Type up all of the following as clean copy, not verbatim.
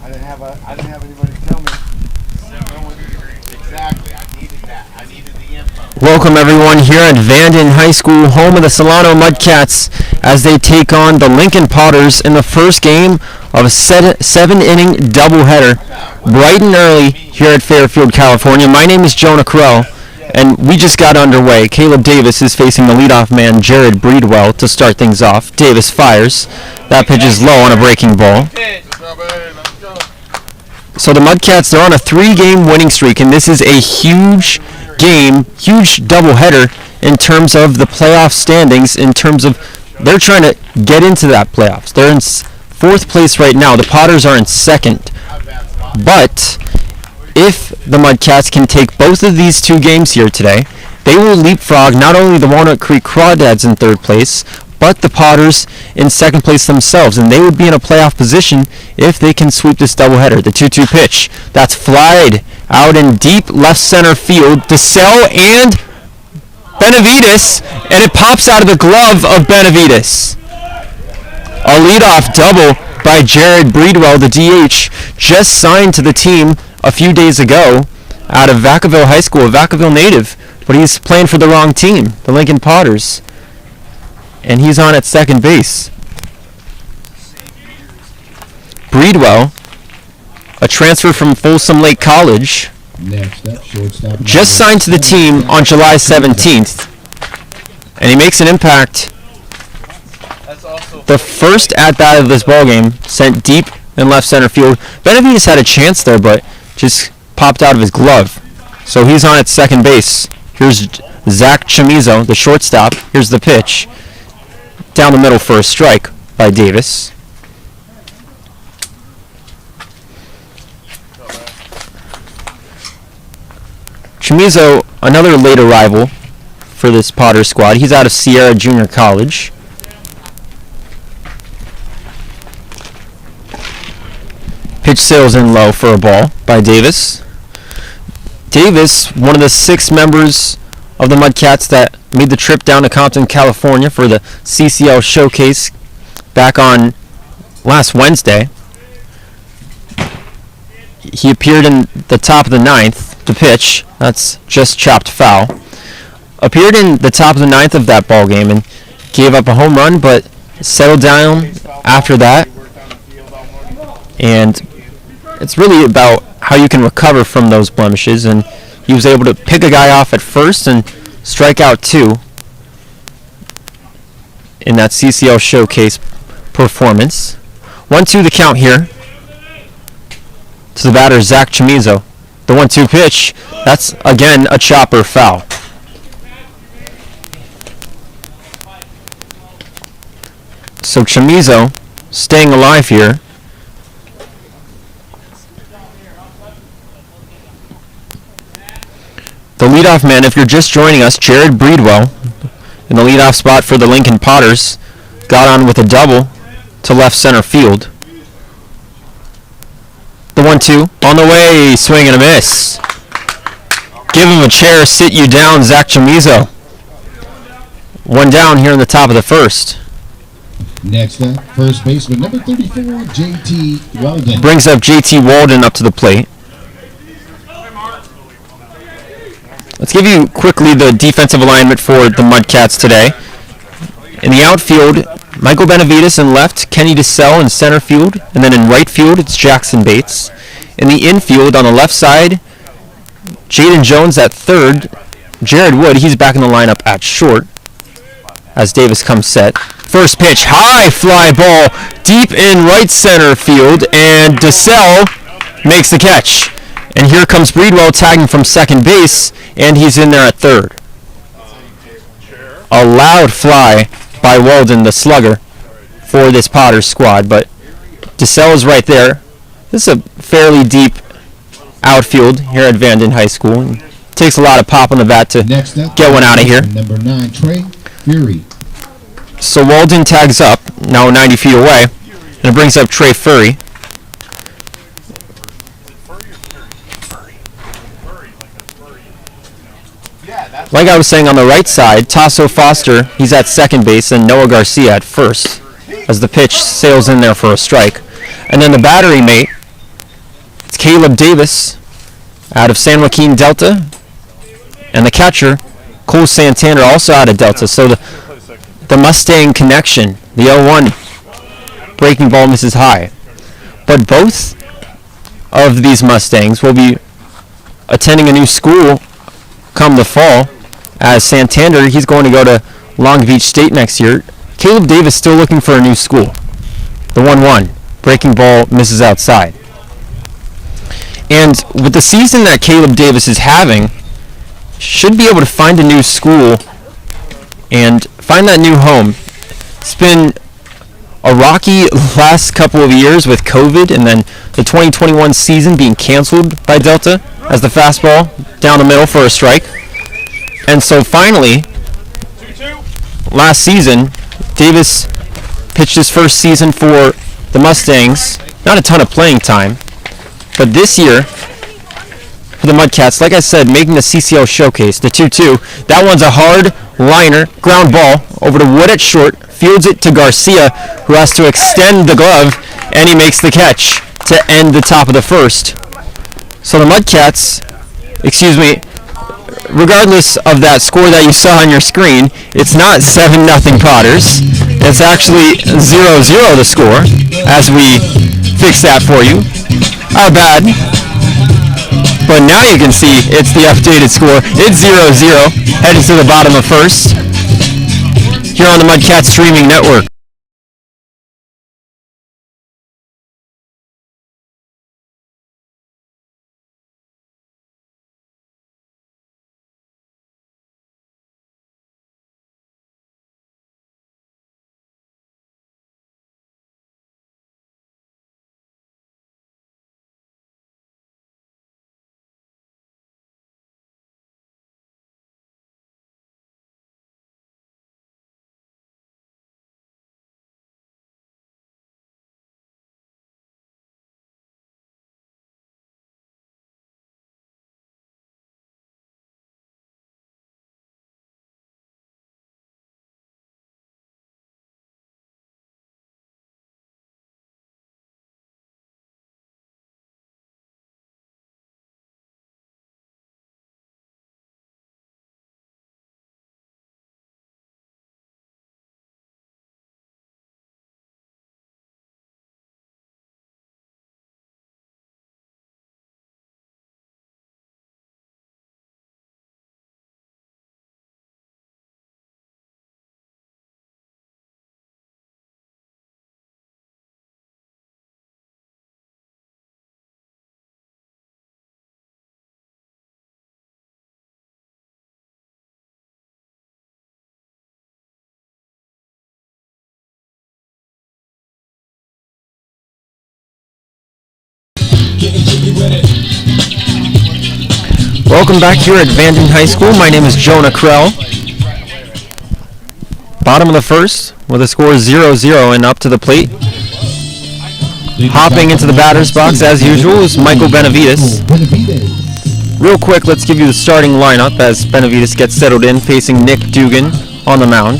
I didn't have anybody tell me. Exactly. I needed that. I needed the info. Welcome everyone here at Vanden High School, home of the Solano Mudcats, as they take on the Lincoln Potters in the first game of a seven-inning doubleheader, bright and early here at Fairfield, California. My name is Jonah Carell, and we just got underway. Caleb Davis is facing the leadoff man, Jared Breedwell, to start things off. Davis fires. That pitch is low on a breaking ball. So the Mudcats, they're on a 3-game winning streak, and this is a huge game, huge doubleheader in terms of the playoff standings, in terms of they're trying to get into that playoffs. They're in 4th place right now. The Potters are in 2nd. But if the Mudcats can take both of these 2 games here today, they will leapfrog not only the Walnut Creek Crawdads in 3rd place, but the Potters in 2nd place themselves, and they would be in a playoff position if they can sweep this doubleheader. The 2-2 pitch, that's flied out in deep left center field. DeSalle and Benavides, and it pops out of the glove of Benavides. A leadoff double by Jared Breedwell, the DH, just signed to the team a few days ago out of Vacaville High School, a Vacaville native, but he's playing for the wrong team, the Lincoln Potters. And he's on at 2nd base. Breedwell, a transfer from Folsom Lake College, just signed to the team on July 17th. And he makes an impact. The first at-bat of this ballgame, sent deep in left center field. Benavides had a chance there, but just popped out of his glove. So he's on at 2nd base. Here's Zach Chamizo, the shortstop. Here's the pitch. Down the middle for a strike by Davis. Chamizo, another late arrival for this Potter squad. He's out of Sierra Junior College. Pitch sails in low for a ball by Davis. Davis, one of the 6 members of the Mudcats that made the trip down to Compton, California for the CCL showcase back on last Wednesday. He appeared in the top of the 9th to pitch. That's just chopped foul. Appeared in the top of the 9th of that ball game and gave up a home run, but settled down after that. And it's really about how you can recover from those blemishes, and he was able to pick a guy off at first and strike out 2 in that CCL showcase performance. 1-2 the count here to the batter, Zach Chamizo. The 1-2 pitch, that's again a chopper foul. So Chamizo staying alive here. The leadoff man, if you're just joining us, Jared Breedwell, in the leadoff spot for the Lincoln Potters, got on with a double to left center field. The 1-2 on the way, swing and a miss. Give him a chair, sit you down, Zach Chamizo. 1 down here in the top of the 1st. Next up, first baseman number 34, J.T. Walden. Brings up J.T. Walden up to the plate. Let's give you quickly the defensive alignment for the Mudcats today. In the outfield, Michael Benavides in left, Kenny DeSalle in center field, and then in right field, it's Jackson Bates. In the infield, on the left side, Jaden Jones at 3rd. Jared Wood, he's back in the lineup at short as Davis comes set. First pitch, high fly ball, deep in right center field, and DeSalle makes the catch. And here comes Breedwell tagging from 2nd base, and he's in there at 3rd. A loud fly by Walden, the slugger, for this Potters squad, but DeSalle is right there. This is a fairly deep outfield here at Vanden High School. And takes a lot of pop on the bat to get one out of here. Number 9, Trey Fury. So Walden tags up, now 90 feet away, and it brings up Trey Furry. Like I was saying, on the right side, Tasso Foster, he's at 2nd base, and Noah Garcia at 1st, as the pitch sails in there for a strike. And then the battery mate Caleb Davis out of San Joaquin Delta. And the catcher, Cole Santander, also out of Delta. So the Mustang connection, the 0-1 breaking ball misses high. But both of these Mustangs will be attending a new school come the fall. As Santander, he's going to go to Long Beach State next year. Caleb Davis still looking for a new school. The 1-1 breaking ball misses outside. And with the season that Caleb Davis is having, should be able to find a new school and find that new home. It's been a rocky last couple of years with COVID, and then the 2021 season being canceled by Delta as the fastball down the middle for a strike. And so finally, last season, Davis pitched his first season for the Mustangs. Not a ton of playing time, but this year for the Mudcats, like I said, making the CCL showcase, the 2-2. That one's a hard liner, ground ball over to Wood at short, fields it to Garcia, who has to extend the glove, and he makes the catch to end the top of the first. So the Mudcats, regardless of that score that you saw on your screen, it's not 7-0 Potters. It's actually 0-0 the score, as we fix that for you. Our bad. But now you can see it's the updated score. It's 0-0, headed to the bottom of first, here on the Mudcats streaming network. Welcome back here at Vanden High School. My name is Jonah Krell. Bottom of the first with a score 0-0, and up to the plate, hopping into the batter's box as usual, is Michael Benavides. Real quick, let's give you the starting lineup as Benavides gets settled in, facing Nick Dugan on the mound.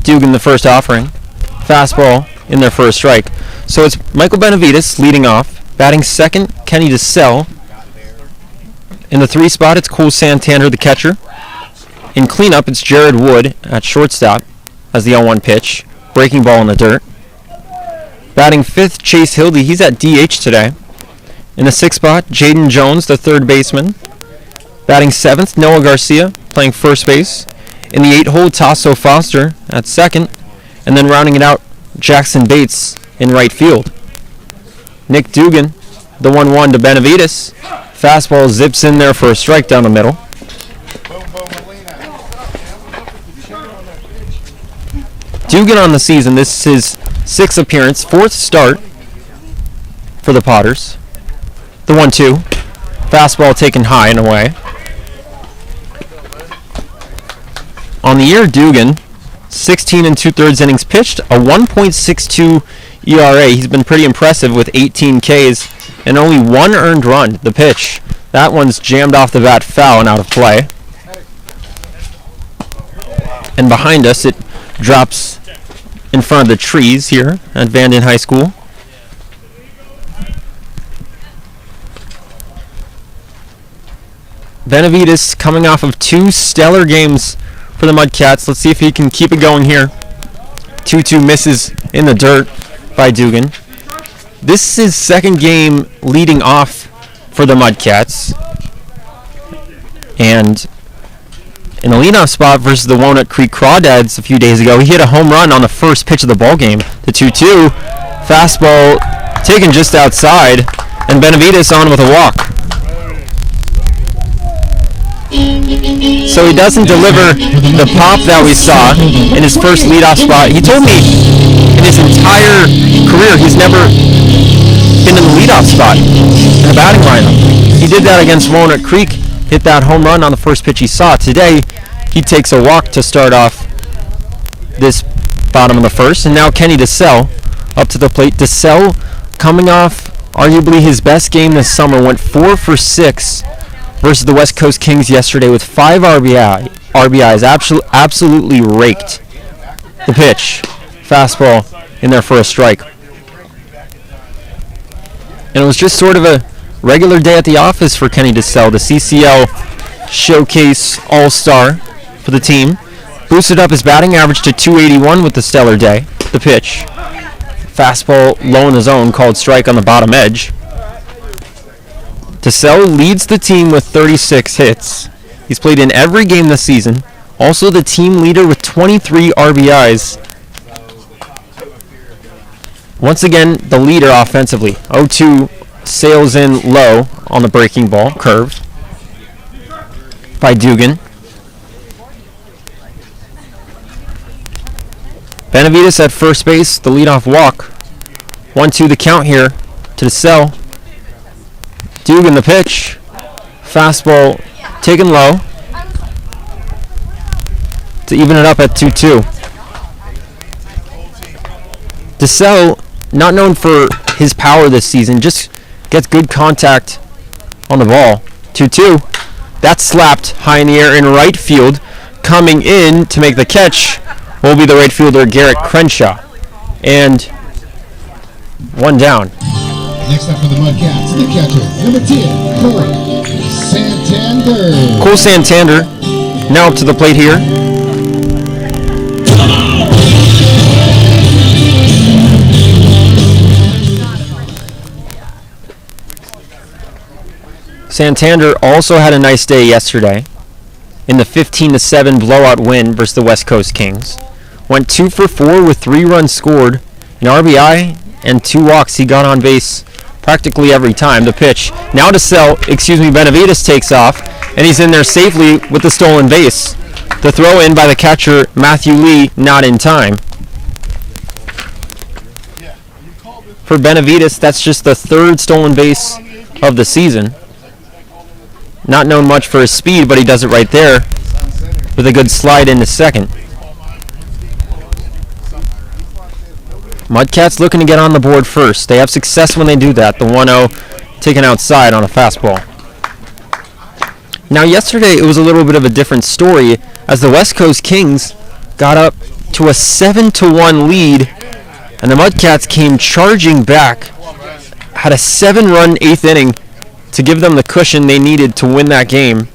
Dugan the first offering. Fastball in their first strike. So it's Michael Benavides leading off. Batting second, Kenny DeSell. In the 3 spot, it's Cole Santander, the catcher. In cleanup, it's Jared Wood at shortstop as the 0-1 pitch. Breaking ball in the dirt. Batting fifth, Chase Hildy. He's at DH today. In the 6th spot, Jaden Jones, the third baseman. Batting 7th, Noah Garcia, playing first base. In the 8 hole, Tasso Foster at second. And then rounding it out, Jackson Bates in right field. Nick Dugan, the 1-1 to Benavides. Fastball zips in there for a strike down the middle. Dugan on the season, this is his 6th appearance, 4th start for the Potters. The 1-2. Fastball taken high and away. On the year, Dugan, 16 2/3 innings pitched, a 1.62 ERA. He's been pretty impressive with 18 Ks and only 1 earned run. The pitch, that one's jammed off the bat foul and out of play. And behind us, it drops in front of the trees here at Vanden High School. Benavides coming off of 2 stellar games for the Mudcats. Let's see if he can keep it going here. 2-2 misses in the dirt by Dugan. This is his second game leading off for the Mudcats. And in the leadoff spot versus the Walnut Creek Crawdads a few days ago, he hit a home run on the first pitch of the ball game. The 2-2 fastball taken just outside, and Benavides on with a walk. So he doesn't deliver the pop that we saw in his first leadoff spot. He told me in his entire career he's never been in the leadoff spot in a batting lineup. He did that against Walnut Creek, hit that home run on the first pitch he saw. Today, he takes a walk to start off this bottom of the first, and now Kenny DeSell up to the plate. DeSell coming off arguably his best game this summer, went 4 for 6 versus the West Coast Kings yesterday with 5 RBIs. Absolutely raked the pitch. Fastball in there for a strike. And it was just sort of a regular day at the office for Kenny DeSell, the CCL Showcase All-Star for the team. Boosted up his batting average to .281 with the stellar day. The pitch. Fastball low in the zone, called strike on the bottom edge. DeSell leads the team with 36 hits. He's played in every game this season. Also the team leader with 23 RBIs. Once again, the leader offensively. 0-2 sails in low on the breaking ball, curve by Dugan. Benavides at first base, the leadoff walk. 1-2 the count here to DeSell. Dugan the pitch. Fastball taken low to even it up at 2-2. DeSell, not known for his power this season, just gets good contact on the ball. 2-2. That's slapped high in the air in right field. Coming in to make the catch will be the right fielder Garrett Crenshaw. And one down. Next up for the Mudcats, the catcher, number 10, Cole Santander. Cole Santander now up to the plate here. Santander also had a nice day yesterday in the 15-7 blowout win versus the West Coast Kings. Went 2 for 4 with 3 runs scored, an RBI, and 2 walks. He got on base practically every time. The pitch. Now Benavides takes off, and he's in there safely with the stolen base. The throw in by the catcher, Matthew Lee, not in time. For Benavides, that's just the 3rd stolen base of the season. Not known much for his speed, but he does it right there with a good slide into second. Mudcats looking to get on the board first. They have success when they do that. The 1-0 taken outside on a fastball. Now yesterday it was a little bit of a different story as the West Coast Kings got up to a 7-1 lead, and the Mudcats came charging back. Had a 7-run 8th inning to give them the cushion they needed to win that game.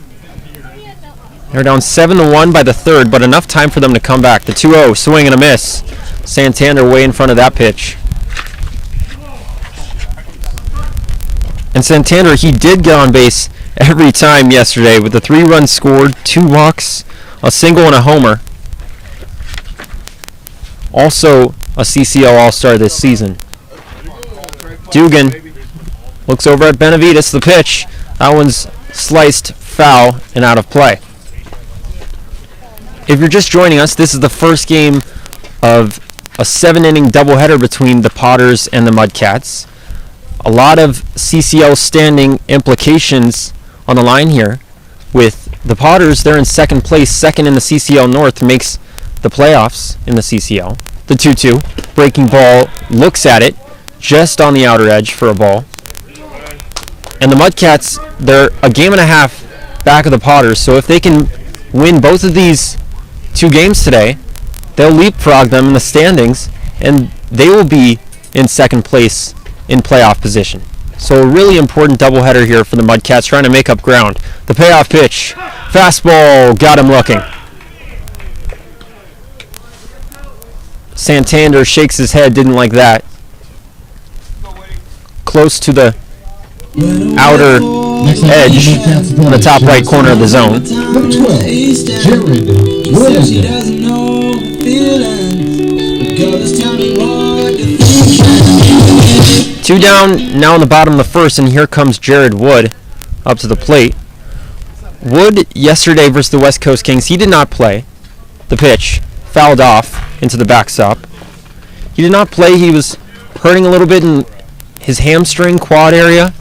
They're down 7-1 by the 3rd, but enough time for them to come back. The 2-0, swing and a miss. Santander way in front of that pitch. And Santander, he did get on base every time yesterday with the 3 runs scored, 2 walks, a single, and a homer. Also a CCL All-Star this season. Dugan looks over at Benavides, the pitch. That one's sliced foul and out of play. If you're just joining us, this is the first game of a 7-inning doubleheader between the Potters and the Mudcats. A lot of CCL standing implications on the line here. With the Potters, they're in second place, second in the CCL North, makes the playoffs in the CCL. The 2-2, breaking ball, looks at it, just on the outer edge for a ball. And the Mudcats, they're a game and a half back of the Potters, so if they can win both of these 2 games today, they'll leapfrog them in the standings, and they will be in second place in playoff position. So a really important doubleheader here for the Mudcats, trying to make up ground. The payoff pitch. Fastball. Got him looking. Santander shakes his head. Didn't like that. Close to the outer edge in the top right corner of the zone. Number 12, Jared Wood. 2 down now in the bottom of the first, and here comes Jared Wood up to the plate. Wood yesterday versus the West Coast Kings, he did not play. The pitch fouled off into the backstop. He did not play. He was hurting a little bit in his hamstring quad area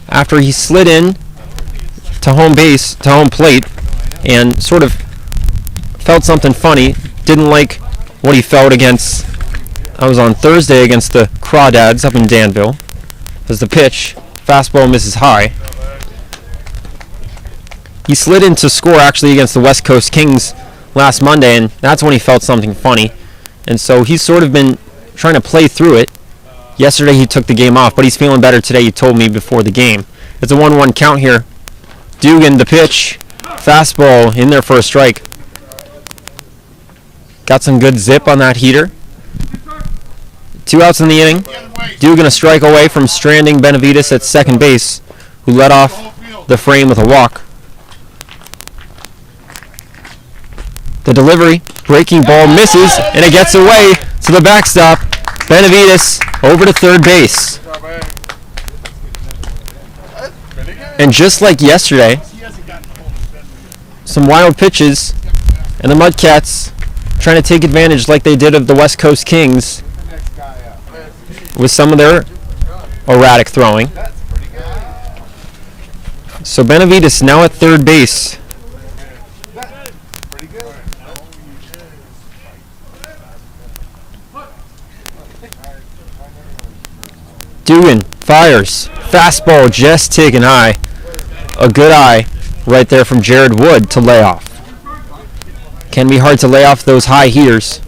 after he slid in to home plate, and sort of felt something funny. Didn't like what he felt against. I was on Thursday against the Crawdads up in Danville. As the pitch, fastball misses high. He slid in to score actually against the West Coast Kings last Monday, and that's when he felt something funny. And so he's sort of been trying to play through it. Yesterday he took the game off, but he's feeling better today, he told me before the game. It's a 1-1 count here. Dugan, the pitch. Fastball in there for a strike. Got some good zip on that heater. 2 outs in the inning. Dugan a strike away from stranding Benavides at second base, who led off the frame with a walk. The delivery, breaking ball misses, and it gets away to the backstop. Benavides over to third base. And just like yesterday, some wild pitches, and the Mudcats trying to take advantage like they did of the West Coast Kings with some of their erratic throwing. So Benavides now at third base. Dugan fires. Fastball just taken high. A good eye right there from Jared Wood to lay off. Can be hard to lay off those high heaters,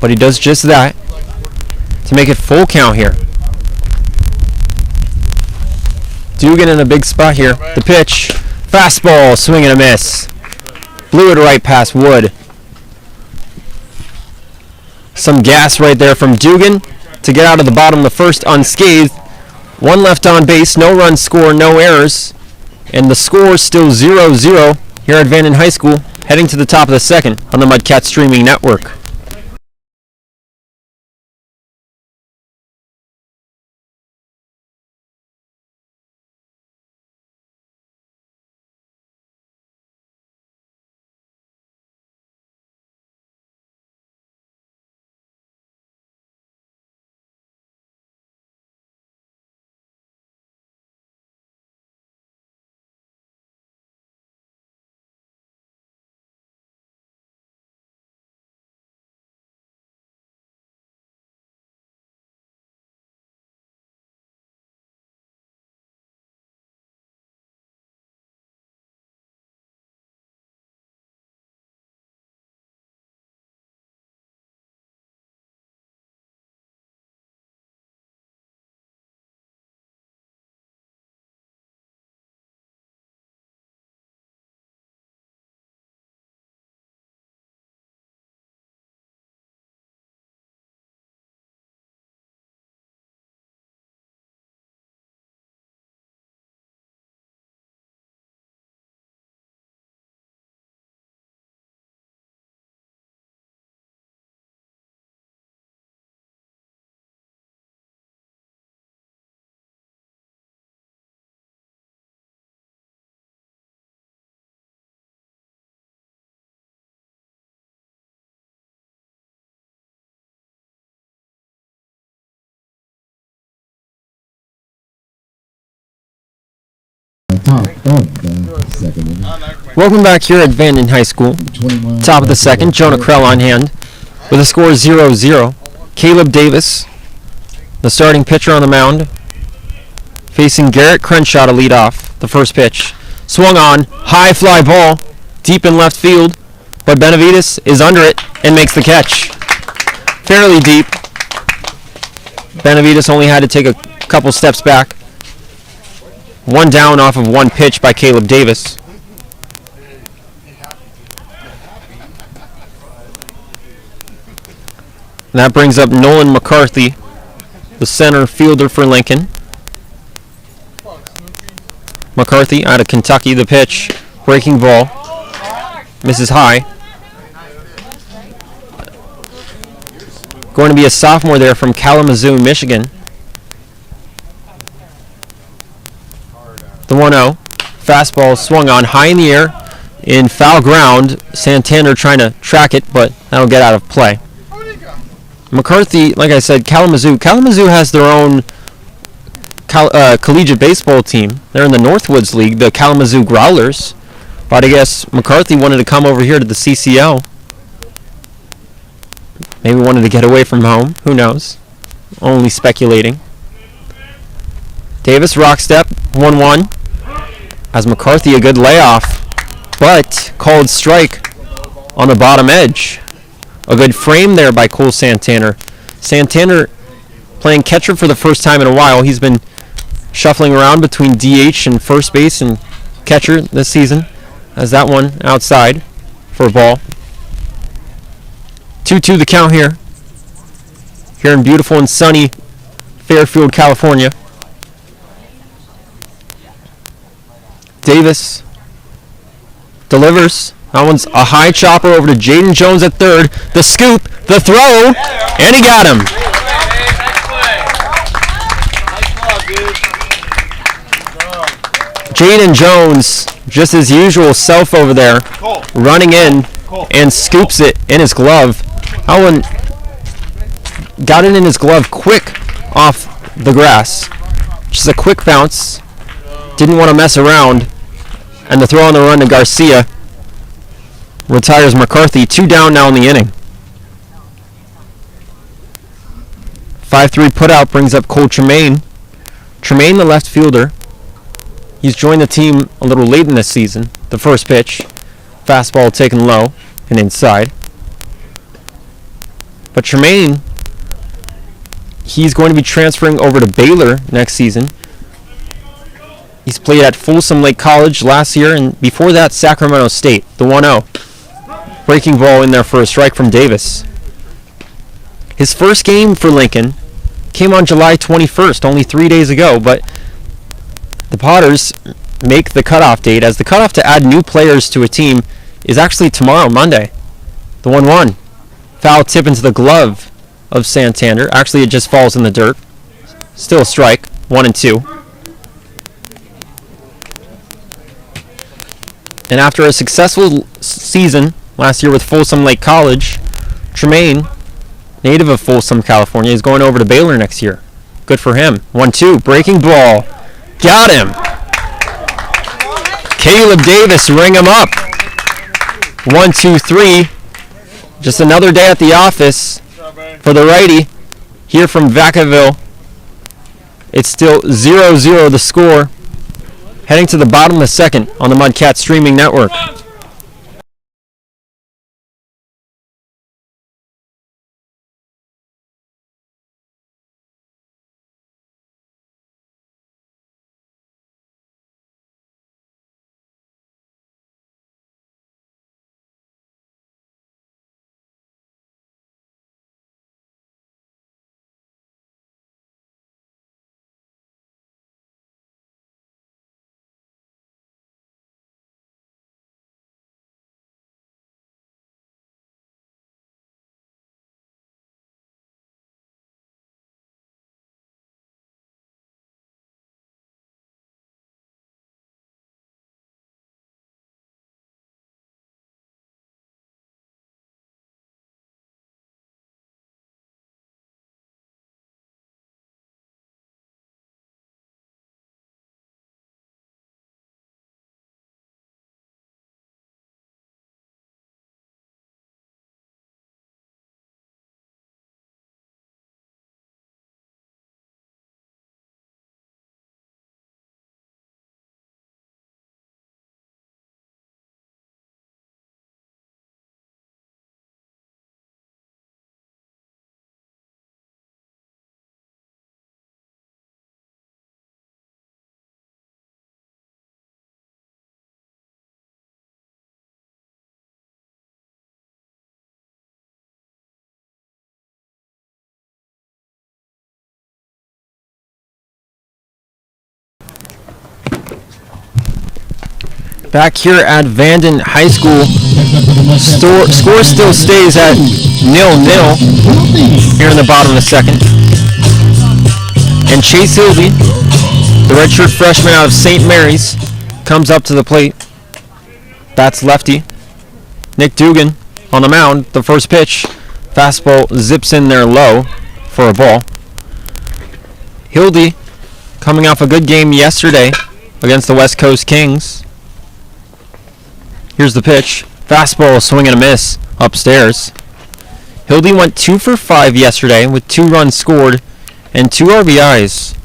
but he does just that to make it full count here. Dugan in a big spot here. The pitch. Fastball, swing and a miss. Blew it right past Wood. Some gas right there from Dugan to get out of the bottom of the first unscathed. 1 left on base, no runs scored, no errors. And the score is still 0-0 here at Vanden High School, heading to the top of the second on the Mudcat Streaming Network. Top of the second inning. Welcome back here at Vanden High School. Top of the second, Jonah Krell on hand with a score 0-0. Caleb Davis, the starting pitcher on the mound, facing Garrett Crenshaw to lead off. The first pitch swung on, high fly ball, deep in left field, but Benavides is under it and makes the catch. Fairly deep. Benavides only had to take a couple steps back One down off of one pitch by Caleb Davis. And that brings up Nolan McCarthy, the center fielder for Lincoln. McCarthy out of Kentucky, the pitch. Breaking ball. Misses high. Going to be a sophomore there from Kalamazoo, Michigan. The 1-0. Fastball swung on high in the air in foul ground. Santander trying to track it, but that'll get out of play. McCarthy, like I said, Kalamazoo. Kalamazoo has their own collegiate baseball team. They're in the Northwoods League, the Kalamazoo Growlers. But I guess McCarthy wanted to come over here to the CCL. Maybe wanted to get away from home. Who knows? Only speculating. Davis, rock step, 1-1. As McCarthy, a good layoff, but called strike on the bottom edge. A good frame there by Cole Santander. Santander playing catcher for the first time in a while. He's been shuffling around between DH and first base and catcher this season. As that one outside for a ball. 2-2 the count here. Here in beautiful and sunny Fairfield, California. Davis delivers. That one's a high chopper over to Jaden Jones at third. The scoop, the throw, and he got him. Jaden Jones, just his usual self over there, running in and scoops it in his glove. That one got it in his glove quick off the grass. Just a quick bounce. Didn't want to mess around. And the throw on the run to Garcia retires McCarthy. 2 down now in the inning. 5-3 putout brings up Cole Tremaine. Tremaine, the left fielder. He's joined the team a little late in this season. The first pitch. Fastball taken low and inside. But Tremaine, he's going to be transferring over to Baylor next season. He's played at Folsom Lake College last year, and before that, Sacramento State. The 1-0. Breaking ball in there for a strike from Davis. His first game for Lincoln came on July 21st, only 3 days ago, but the Potters make the cutoff date, as the cutoff to add new players to a team is actually tomorrow, Monday. The 1-1. Foul tip into the glove of Santander. Actually, it just falls in the dirt. Still a strike. 1-2. And after a successful season last year with Folsom Lake College, Tremaine, native of Folsom, California, is going over to Baylor next year. Good for him. 1-2. Breaking ball. Got him. Caleb Davis, ring him up. 1-2-3. Just another day at the office for the righty here from Vacaville. It's still 0-0 the score. Heading to the bottom of the second on the Mudcats streaming network. back here at Vanden High School. Next up for the Mudcats. Score still stays at 0-0 here in the bottom of the second. And Chase Hildy, the redshirt freshman out of St. Mary's, comes up to the plate. That's lefty. Nick Dugan on the mound. The first pitch. Fastball zips in there low for a ball. Hildy coming off a good game yesterday against the West Coast Kings. Here's the pitch. Fastball, swing and a miss upstairs. Hildy went 2 for 5 yesterday with 2 runs scored and 2 RBIs.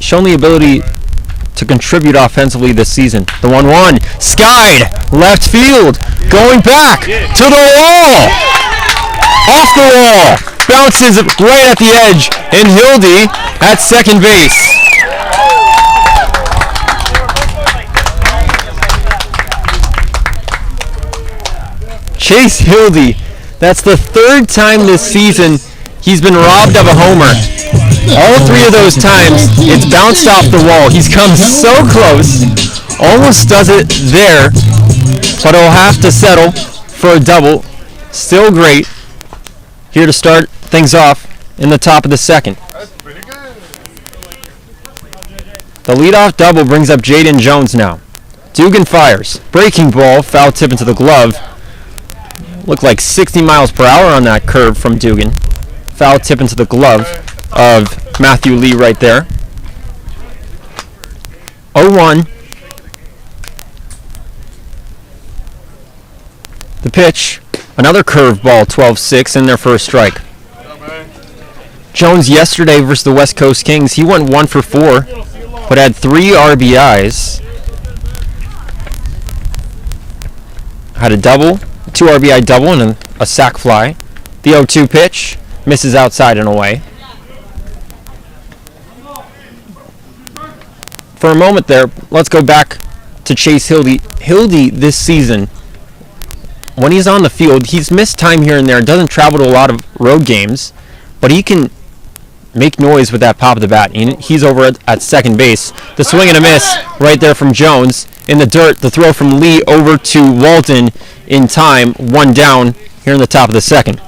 Shown the ability to contribute offensively this season. The 1-1, skied, left field, going back to the wall, off the wall, bounces right at the edge, and Hildy at second base. Chase Hildy, that's the 3rd time this season he's been robbed of a homer. All 3 of those times, it's bounced off the wall. He's come so close, almost does it there, but he'll have to settle for a double. Still great. Here to start things off in the top of the second. The leadoff double brings up Jaden Jones now. Dugan fires. Breaking ball, foul tip into the glove. Looked like 60 miles per hour on that curve from Dugan. Foul tip into the glove of Matthew Lee right there. 0-1. The pitch, another curveball, 12-6 in there for a strike. Jones yesterday versus the West Coast Kings, he went 1 for 4, but had 3 RBIs. Had a double, 2 RBI double, and a sac fly. The 0-2 pitch misses outside and away. For a moment there, let's go back to Chase Hildy. Hildy this season, when he's on the field, he's missed time here and there, doesn't travel to a lot of road games, but he can make noise with that pop of the bat. He's over at second base. The swing and a miss right there from Jones. In the dirt, the throw from Lee over to Walton in time. 1 down here in the top of the second.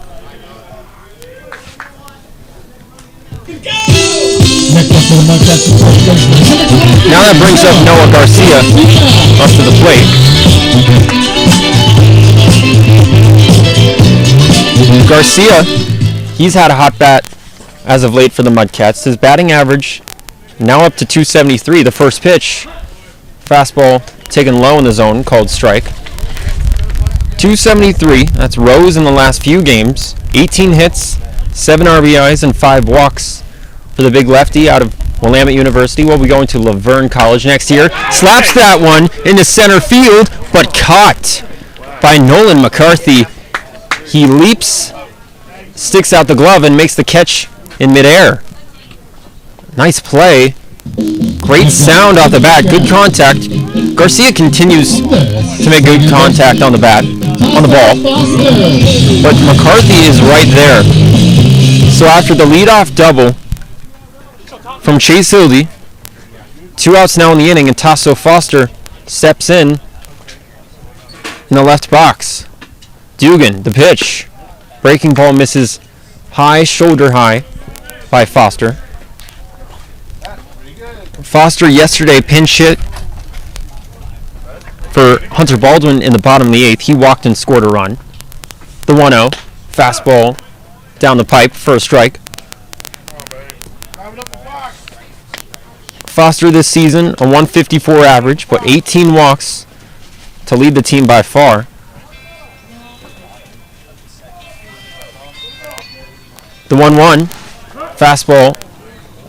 Now that brings up Noah Garcia up to the plate. Garcia, he's had a hot bat as of late for the Mudcats. His batting average now up to 273. The first pitch, fastball taken low in the zone, called strike. 273, that's rose in the last few games. 18 hits, 7 RBIs, and 5 walks for the big lefty out of Willamette University. Will be going to Laverne College next year. Slaps that one into center field, but caught by Nolan McCarthy. He leaps, sticks out the glove, and makes the catch in midair. Nice play. Great sound off the bat. Good contact. Garcia continues to make good contact on the bat, on the ball. But McCarthy is right there. So after the leadoff double from Chase Hildy, 2 outs now in the inning, and Tasso Foster steps in the left box. Dugan, the pitch. Breaking ball misses high, shoulder high by Foster. Foster yesterday pinch hit for Hunter Baldwin in the bottom of the 8th. He walked and scored a run. The 1-0. Fastball down the pipe for a strike. Foster this season, a 154 average, but 18 walks to lead the team by far. The 1-1. Fastball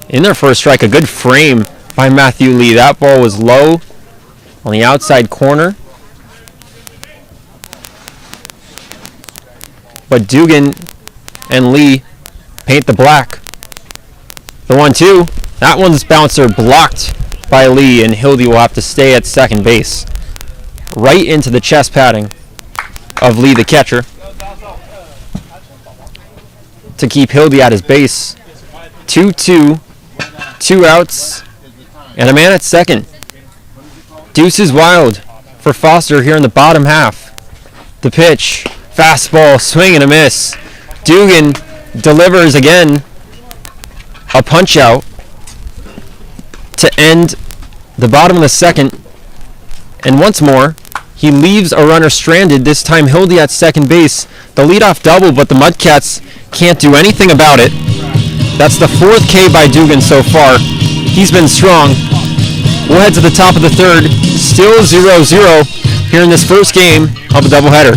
in there for a strike. A good frame by Matthew Lee. That ball was low on the outside corner. But Dugan and Lee paint the black. The 1-2. That one's bouncer blocked by Lee, and Hildy will have to stay at second base. Right into the chest padding of Lee, the catcher, to keep Hildy at his base. 2-2, 2 outs, and a man at second. Deuces wild for Foster here in the bottom half. The pitch. Fastball, swing and a miss. Dugan delivers again. A punch out to end the bottom of the second. And once more, he leaves a runner stranded. This time Hildy at second base. The leadoff double, but the Mudcats can't do anything about it. That's the 4th K by Dugan so far. He's been strong. We'll head to the top of the third. Still 0-0 here in this first game of a doubleheader.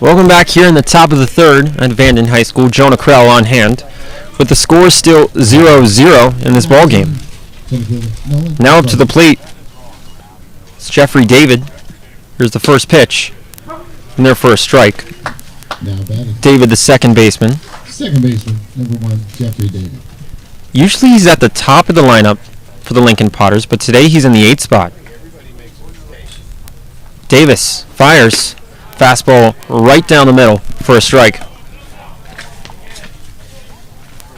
Welcome back here in the top of the third at Vanden High School. Jonah Krell on hand, with the score still 0-0 in this ball game. Now up to the plate. It's Jeffrey David. Here's the first pitch, and there for a strike. Now batting. David, the second baseman. Second baseman, number 1, Jeffrey David. Usually he's at the top of the lineup for the Lincoln Potters, but today he's in the 8th spot. Davis fires. Fastball right down the middle for a strike.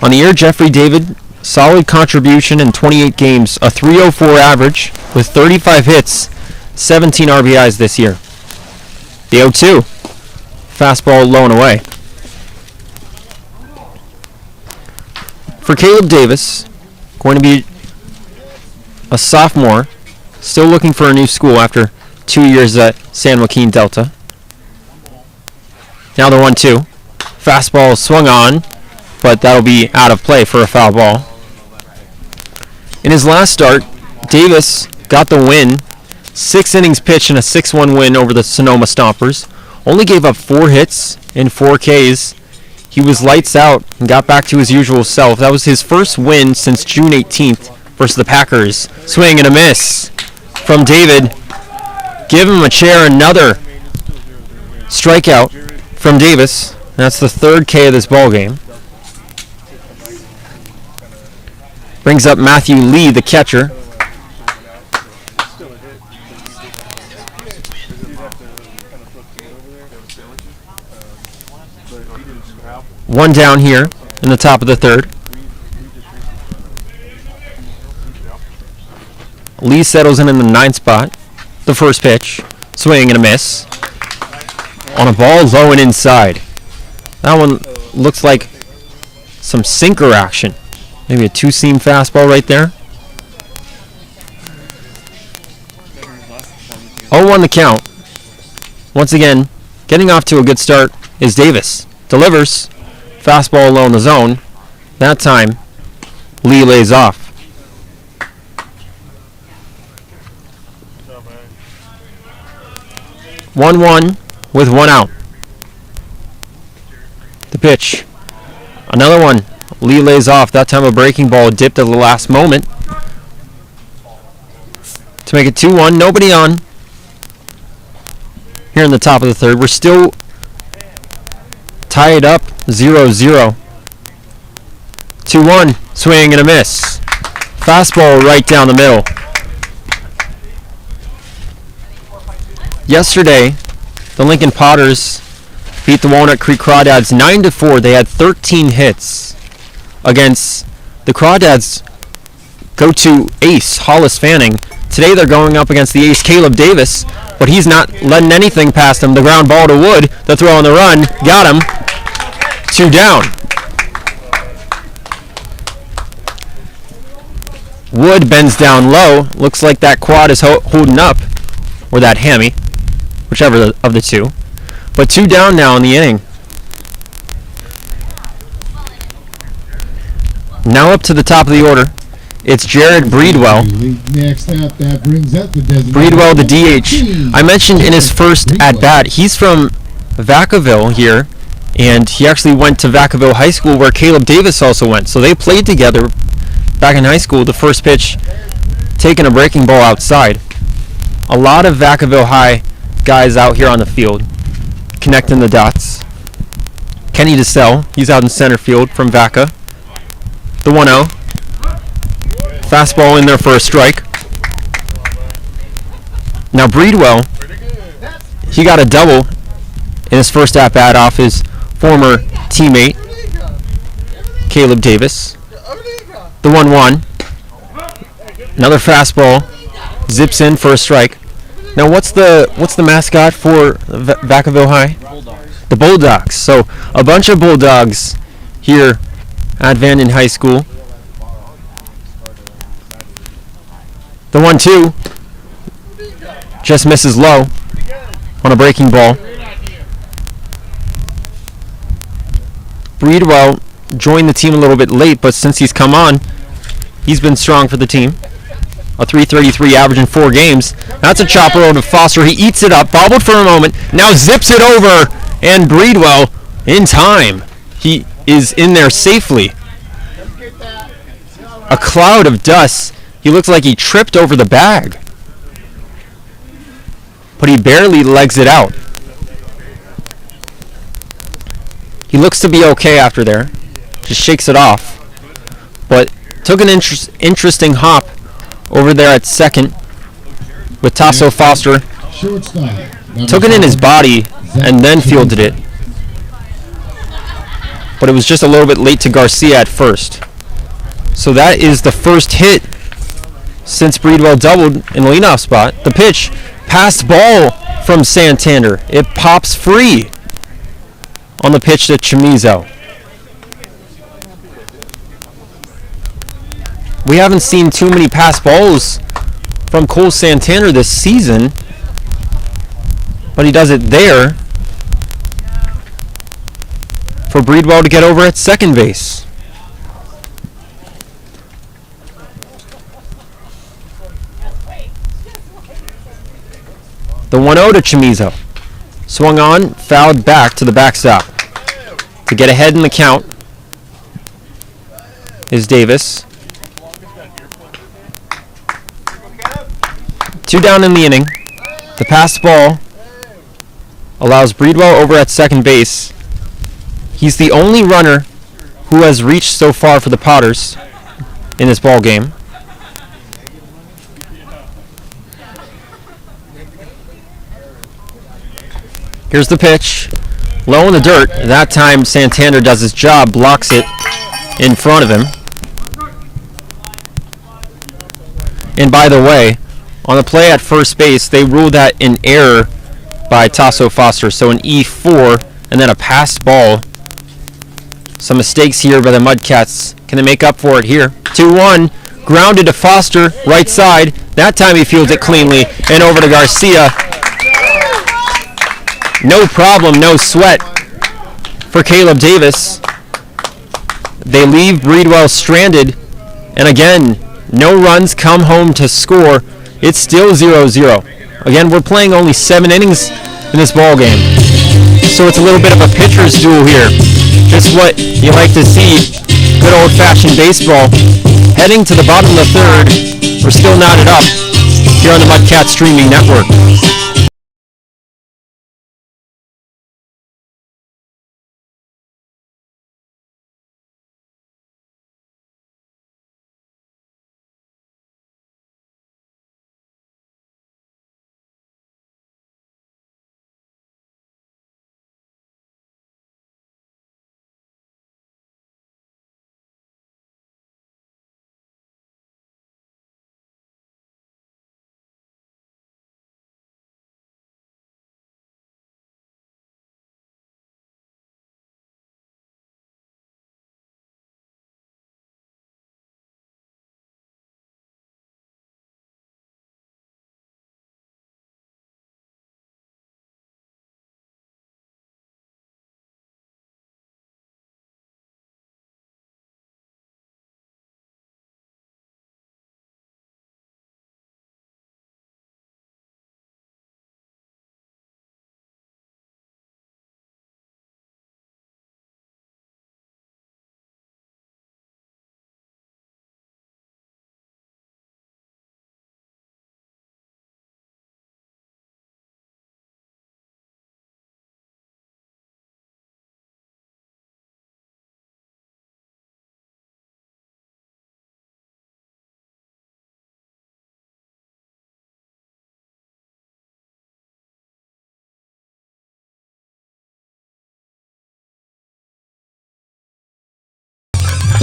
On the year, Jeffrey David, solid contribution in 28 games, a .304 average with 35 hits, 17 RBIs this year. The 0-2. Fastball low and away. For Caleb Davis, going to be a sophomore, still looking for a new school after 2 years at San Joaquin Delta. Now the 1-2. Fastball swung on, but that'll be out of play for a foul ball. In his last start, Davis got the win. 6 innings pitched and a 6-1 win over the Sonoma Stompers. Only gave up 4 hits and 4 Ks. He was lights out and got back to his usual self. That was his first win since June 18th versus the Packers. Swing and a miss from David. Give him a chair. Another strikeout from Davis. That's the 3rd K of this ball game. Brings up Matthew Lee, the catcher. One down here in the top of the third. Lee settles in the 9th spot. The first pitch. Swing and a miss. On a ball low and inside. That one looks like some sinker action. Maybe a 2-seam fastball right there. 0-1 the count. Once again, getting off to a good start is Davis. Delivers. Fastball low in the zone. That time, Lee lays off. One with 1 out. The pitch. Another one. Lee lays off. That time a breaking ball dipped at the last moment to make it 2-1. Nobody on here in the top of the third. We're still tied up 0-0. 2-1. Swing and a miss. Fastball right down the middle. Yesterday, the Lincoln Potters beat the Walnut Creek Crawdads 9-4. They had 13 hits against the Crawdads. Go-to ace, Hollis Fanning. Today they're going up against the ace, Caleb Davis, but he's not letting anything past him. The ground ball to Wood. The throw on the run. Got him. 2 down. Wood bends down low. Looks like that quad is holding up. Or that hammy. Whichever of the two. But 2 down now in the inning. Now up to the top of the order. It's Jared Breedwell. Next up, that brings up the Breedwell, the DH. I mentioned in his first at-bat, he's from Vacaville here, and he actually went to Vacaville High School where Caleb Davis also went. So they played together back in high school. The first pitch, taking a breaking ball outside. A lot of Vacaville High guys out here on the field, connecting the dots. Kenny DeSell, he's out in center field from Vaca. The 1-0. Fastball in there for a strike. Now Breedwell, he got a double in his first at-bat off his former teammate, Caleb Davis. The 1-1. Another fastball. Zips in for a strike. Now what's the mascot for Vacaville High? Bulldogs. The Bulldogs. So a bunch of Bulldogs here at Vanden High School. The 1-2 just misses low on a breaking ball. Breedwell joined the team a little bit late, but since he's come on, he's been strong for the team. A .333 average in 4 games. That's a chopper over to Foster. He eats it up, bobbled for a moment, now zips it over, and Breedwell in time. He is in there safely. A cloud of dust. He looks like he tripped over the bag. But he barely legs it out. He looks to be okay after there. Just shakes it off. But took an interesting hop over there at second with Tasso Foster. Took it in his body and then fielded it. But it was just a little bit late to Garcia at first. So that is the first hit since Breedwell doubled in the leadoff spot. The pitch, passed ball from Santander. It pops free on the pitch to Chamizo. We haven't seen too many pass balls from Cole Santander this season, but he does it there for Breedwell to get over at second base. The 1-0 to Chamizo. Swung on, fouled back to the backstop. To get ahead in the count is Davis. 2 down in the inning. The passed ball allows Breedwell over at second base. He's the only runner who has reached so far for the Potters in this ball game. Here's the pitch. Low in the dirt. That time Santander does his job, blocks it in front of him. And by the way, on the play at first base, they ruled that an error by Tasso Foster. So an E4 and then a passed ball. Some mistakes here by the Mudcats. Can they make up for it here? 2-1. Grounded to Foster, right side. That time he fields it cleanly. And over to Garcia. No problem, no sweat for Caleb Davis. They leave Breedwell stranded. And again, no runs come home to score. It's still 0-0. Again, we're playing only 7 innings in this ball game. So it's a little bit of a pitcher's duel here. Just what you like to see. Good old-fashioned baseball. Heading to the bottom of the third. We're still knotted up here on the Mudcats Streaming Network.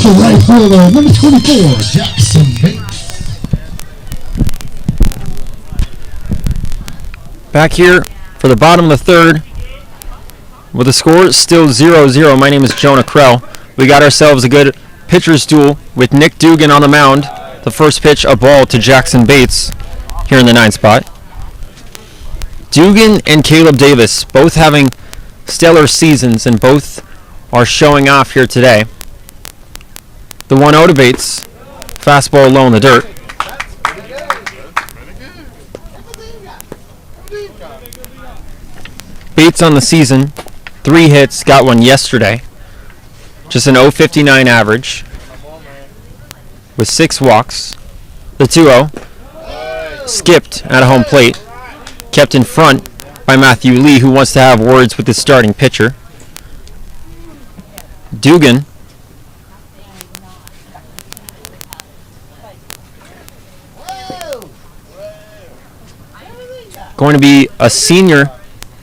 The right fielder, number 24, Jackson Bates. Back here for the bottom of the third, with the score still 0-0. My name is Jonah Krell. We got ourselves a good pitcher's duel with Nick Dugan on the mound. The first pitch, a ball to Jackson Bates here in the 9th spot. Dugan and Caleb Davis both having stellar seasons, and both are showing off here today. The 1-0 to Bates. Fastball low in the dirt. Bates on the season, 3 hits, got one yesterday. Just an .059 average with 6 walks. The 2-0 skipped at a home plate, kept in front by Matthew Lee, who wants to have words with his starting pitcher. Dugan going to be a senior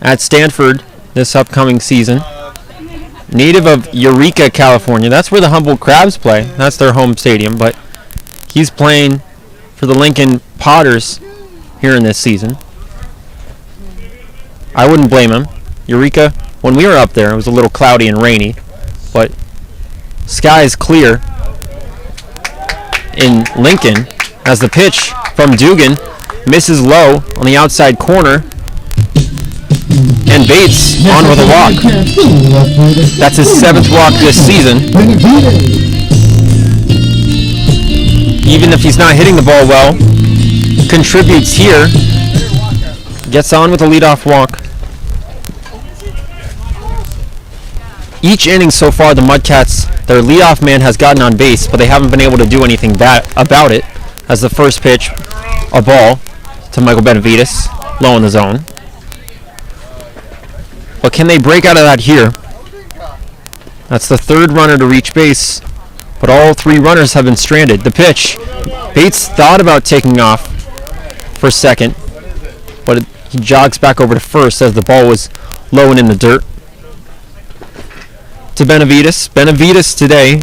at Stanford this upcoming season. Native of Eureka, California. That's where the Humboldt Crabs play. That's their home stadium, but he's playing for the Lincoln Potters here in this season. I wouldn't blame him. Eureka, when we were up there, it was a little cloudy and rainy, but sky is clear in Lincoln as the pitch from Dugan misses low on the outside corner, and Bates on with a walk. That's his 7th walk this season. Even if he's not hitting the ball well, contributes here. Gets on with a leadoff walk. Each inning so far, the Mudcats, their leadoff man has gotten on base, but they haven't been able to do anything about it, as the first pitch, a ball to Michael Benavides, low in the zone. But can they break out of that here? That's the 3rd runner to reach base, but all 3 runners have been stranded. The pitch, Bates thought about taking off for second, but he jogs back over to first as the ball was low and in the dirt. To Benavides. Benavides today,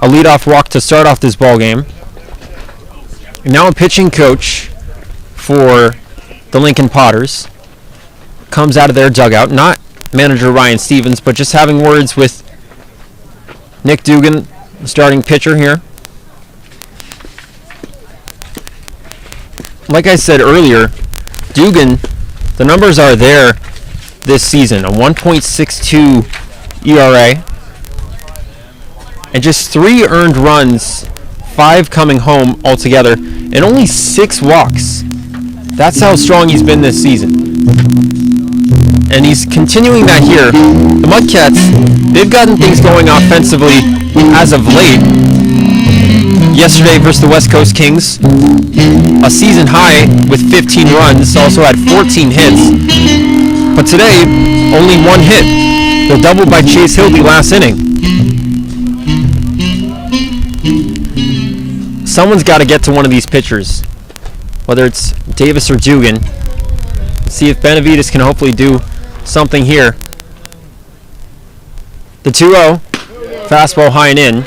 a leadoff walk to start off this ball game. Now a pitching coach for the Lincoln Potters comes out of their dugout, not manager Ryan Stevens, but just having words with Nick Dugan, the starting pitcher here. Like I said earlier, Dugan, the numbers are there this season, a 1.62 ERA, and just 3 earned runs, 5 coming home altogether, and only 6 walks. That's how strong he's been this season. And he's continuing that here. The Mudcats, they've gotten things going offensively as of late. Yesterday versus the West Coast Kings, a season high with 15 runs, also had 14 hits. But today, only 1 hit. The double by Chase Hilby last inning. Someone's got to get to one of these pitchers, whether it's Davis or Dugan. See if Benavides can hopefully do something here. The 2-0, fastball high and in,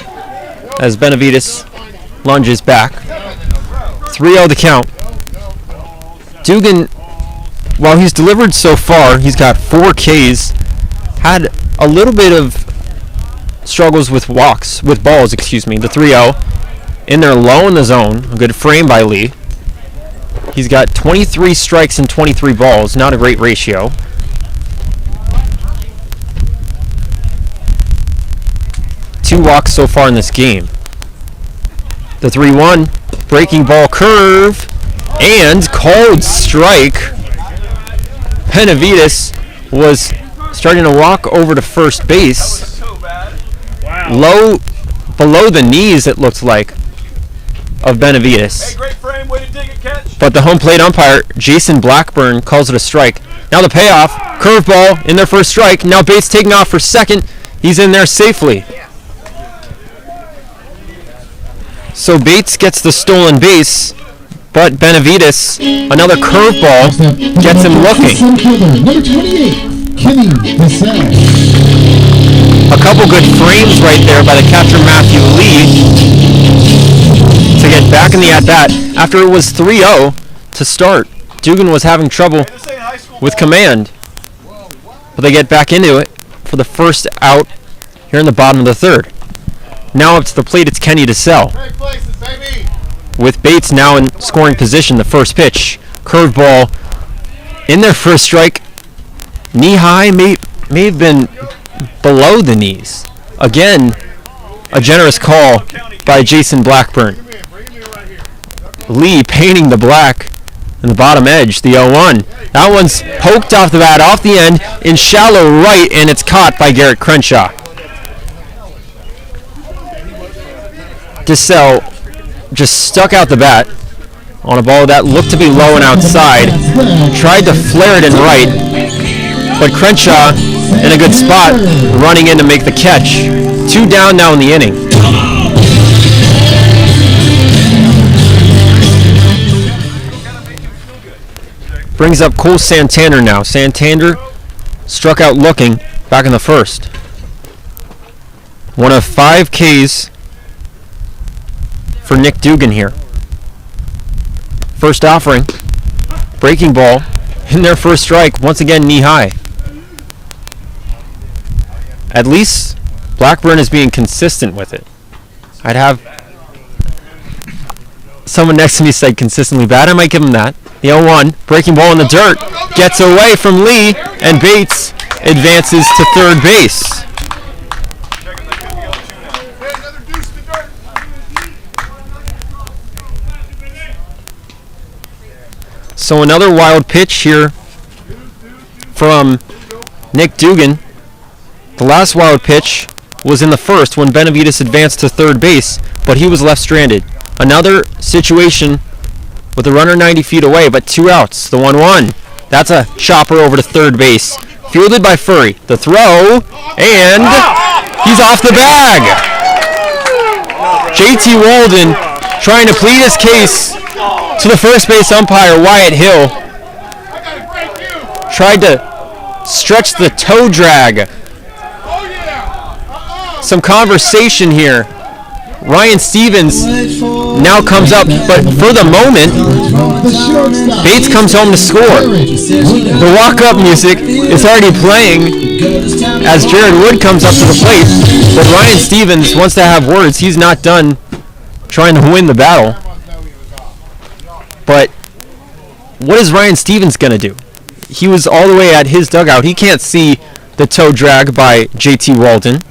as Benavides lunges back. 3-0 the count. Dugan, while he's delivered so far, he's got 4 Ks, had a little bit of struggles with balls, the 3-0. In there low in the zone, a good frame by Lee. He's got 23 strikes and 23 balls, not a great ratio. Two walks so far in this game. The 3-1, breaking ball curve, and called strike. Benavides was starting to walk over to first base. Low, below the knees it looked like, of Benavides. Hey, great frame, way to dig it, catch. But the home plate umpire, Jason Blackburn, calls it a strike. Now the payoff, curveball in their first strike. Now Bates taking off for second. He's in there safely. So Bates gets the stolen base, but Benavides, another curveball, gets him looking. Number 28, Kenny Bissell. A couple good frames right there by the catcher Matthew Lee to get back in the at-bat. After it was 3-0 to start, Dugan was having trouble with command. But they get back into it for the first out here in the bottom of the third. Now up to the plate, it's Kenny DeSalle. With Bates now in scoring position, the first pitch. Curveball in their first strike. Knee high, may have been below the knees. Again, a generous call by Jason Blackburn. Lee painting the black in the bottom edge, the 0-1. That one's poked off the bat, off the end, in shallow right, and it's caught by Garrett Crenshaw. DeSalle just stuck out the bat on a ball that looked to be low and outside. Tried to flare it in right, but Crenshaw in a good spot, running in to make the catch. 2 down now in the inning. Brings up Cole Santander now. Santander struck out looking back in the first. One of 5 Ks for Nick Dugan here. First offering. Breaking ball in their first strike. Once again, knee high. At least Blackburn is being consistent with it. I'd have someone next to me say consistently bad. I might give him that. The 0-1, breaking ball in the dirt, gets away from Lee, and Bates advances to third base. So another wild pitch here from Nick Dugan. The last wild pitch was in the first when Benavides advanced to third base, but he was left stranded. Another situation with a runner 90 feet away, but 2 outs. The 1-1. That's a chopper over to third base. Fielded by Furry. The throw, and he's off the bag. JT Walden trying to plead his case to the first base umpire, Wyatt Hill. Tried to stretch the toe drag. Some conversation here. Ryan Stevens now comes up, but for the moment, Bates comes home to score. The walk-up music is already playing as Jared Wood comes up to the plate, but Ryan Stevens wants to have words. He's not done trying to win the battle. But what is Ryan Stevens going to do? He was all the way at his dugout. He can't see the toe drag by JT Walden.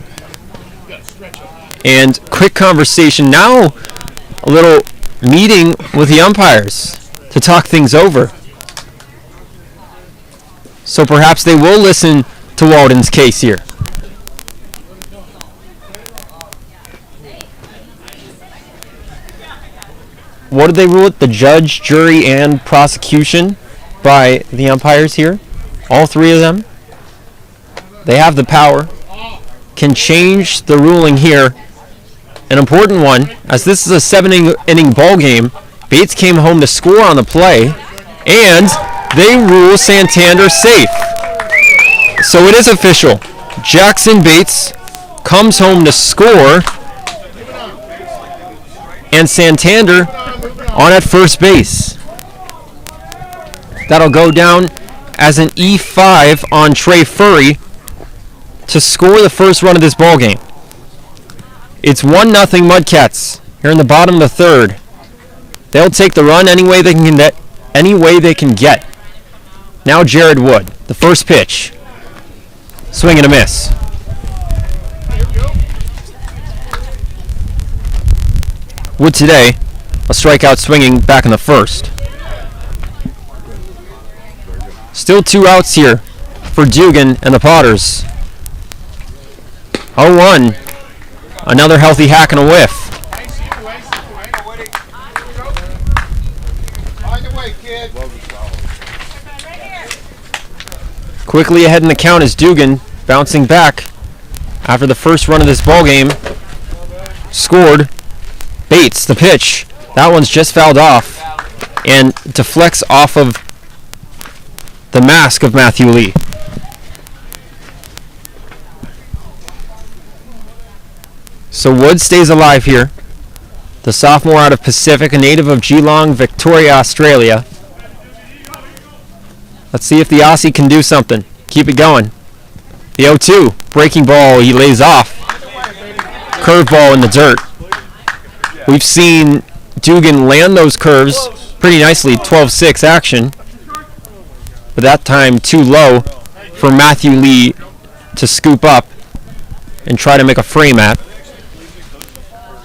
And quick conversation now, a little meeting with the umpires to talk things over. So perhaps they will listen to Walden's case here. What did they rule it? The judge, jury, and prosecution by the umpires here. All 3 of them. They have the power. Can change the ruling here. An important one, as this is a 7-inning ball game. Bates came home to score on the play, and they rule Santander safe. So it is official. Jackson Bates comes home to score, and Santander on at first base. That'll go down as an E5 on Trey Furry to score the first run of this ball game. It's 1-0 Mudcats here in the bottom of the third. They'll take the run any way they can get. Now Jared Wood, the first pitch. Swing and a miss. Wood today, a strikeout swinging back in the first. Still 2 outs here for Dugan and the Potters. 0-1. Another healthy hack and a whiff. Quickly ahead in the count is Dugan, bouncing back after the first run of this ball game. Scored. Bates, the pitch. That one's just fouled off and deflects off of the mask of Matthew Lee. So Wood stays alive here. The sophomore out of Pacific, a native of Geelong, Victoria, Australia. Let's see if the Aussie can do something. Keep it going. The 0-2. Breaking ball, he lays off. Curveball in the dirt. We've seen Dugan land those curves pretty nicely. 12-6 action. But that time too low for Matthew Lee to scoop up and try to make a frame at.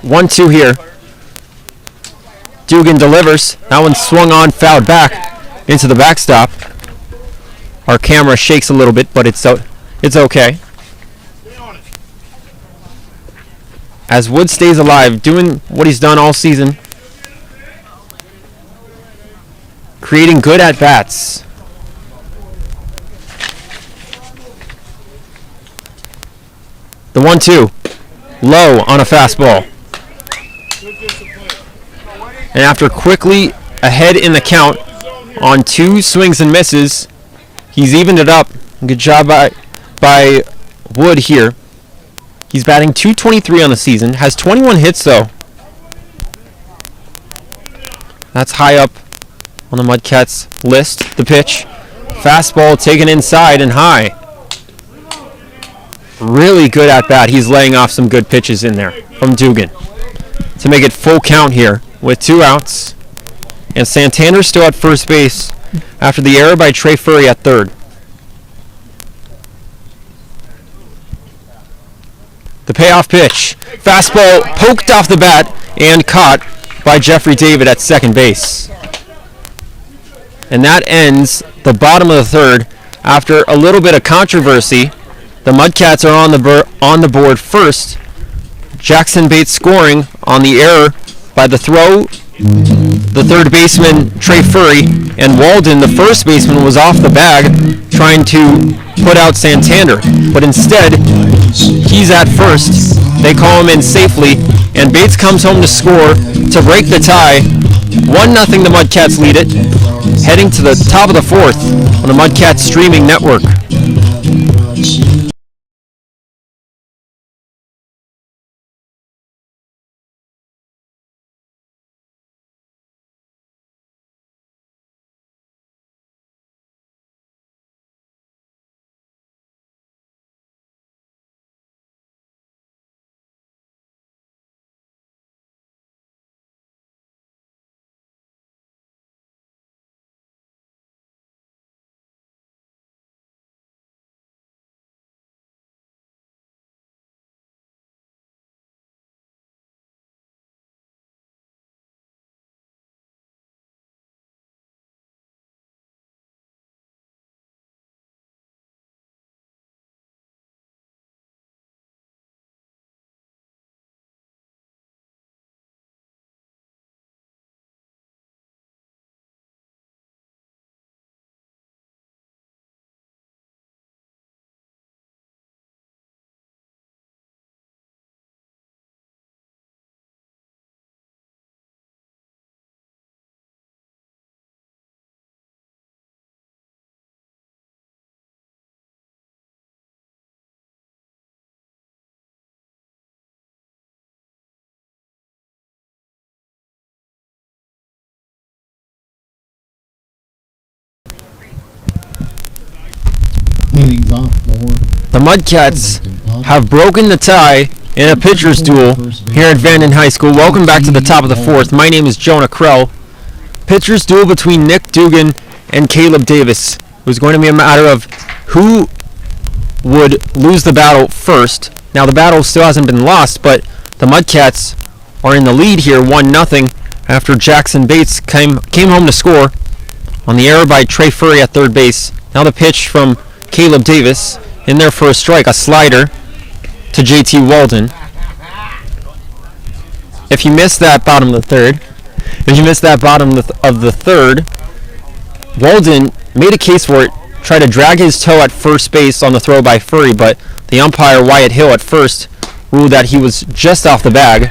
1-2 here. Dugan delivers. That one swung on, fouled back into the backstop. Our camera shakes a little bit, but it's okay. As Wood stays alive, doing what he's done all season. Creating good at-bats. The 1-2. Low on a fastball. And after quickly ahead in the count on 2 swings and misses, he's evened it up. Good job by Wood here. He's batting .223 on the season. Has 21 hits though. That's high up on the Mudcats list. The pitch. Fastball taken inside and high. Really good at bat. He's laying off some good pitches in there from Dugan to make it full count here with 2 outs. And Santander's still at first base after the error by Trey Furry at third. The payoff pitch. Fastball poked off the bat and caught by Jeffrey David at second base. And that ends the bottom of the third after a little bit of controversy. The Mudcats are on the board first. Jackson Bates scoring on the error by the throw. The third baseman, Trey Furry, and Walden, the first baseman, was off the bag trying to put out Santander. But instead, he's at first. They call him in safely, and Bates comes home to score to break the tie. 1-0 the Mudcats lead it, heading to the top of the fourth on the Mudcats streaming network. Meetings off more. The Mudcats have broken the tie in a pitcher's duel here at Vanden High School. Welcome back to the top of the fourth. My name is Jonah Krell. Pitcher's duel between Nick Dugan and Caleb Davis. It was going to be a matter of who would lose the battle first. Now the battle still hasn't been lost, but the Mudcats are in the lead here 1-0 after Jackson Bates came home to score on the error by Trey Furry at third base. Now the pitch from Caleb Davis in there for a strike, a slider to JT Walden. If you missed that bottom of the third, Walden made a case for it, tried to drag his toe at first base on the throw by Furry, but the umpire Wyatt Hill at first ruled that he was just off the bag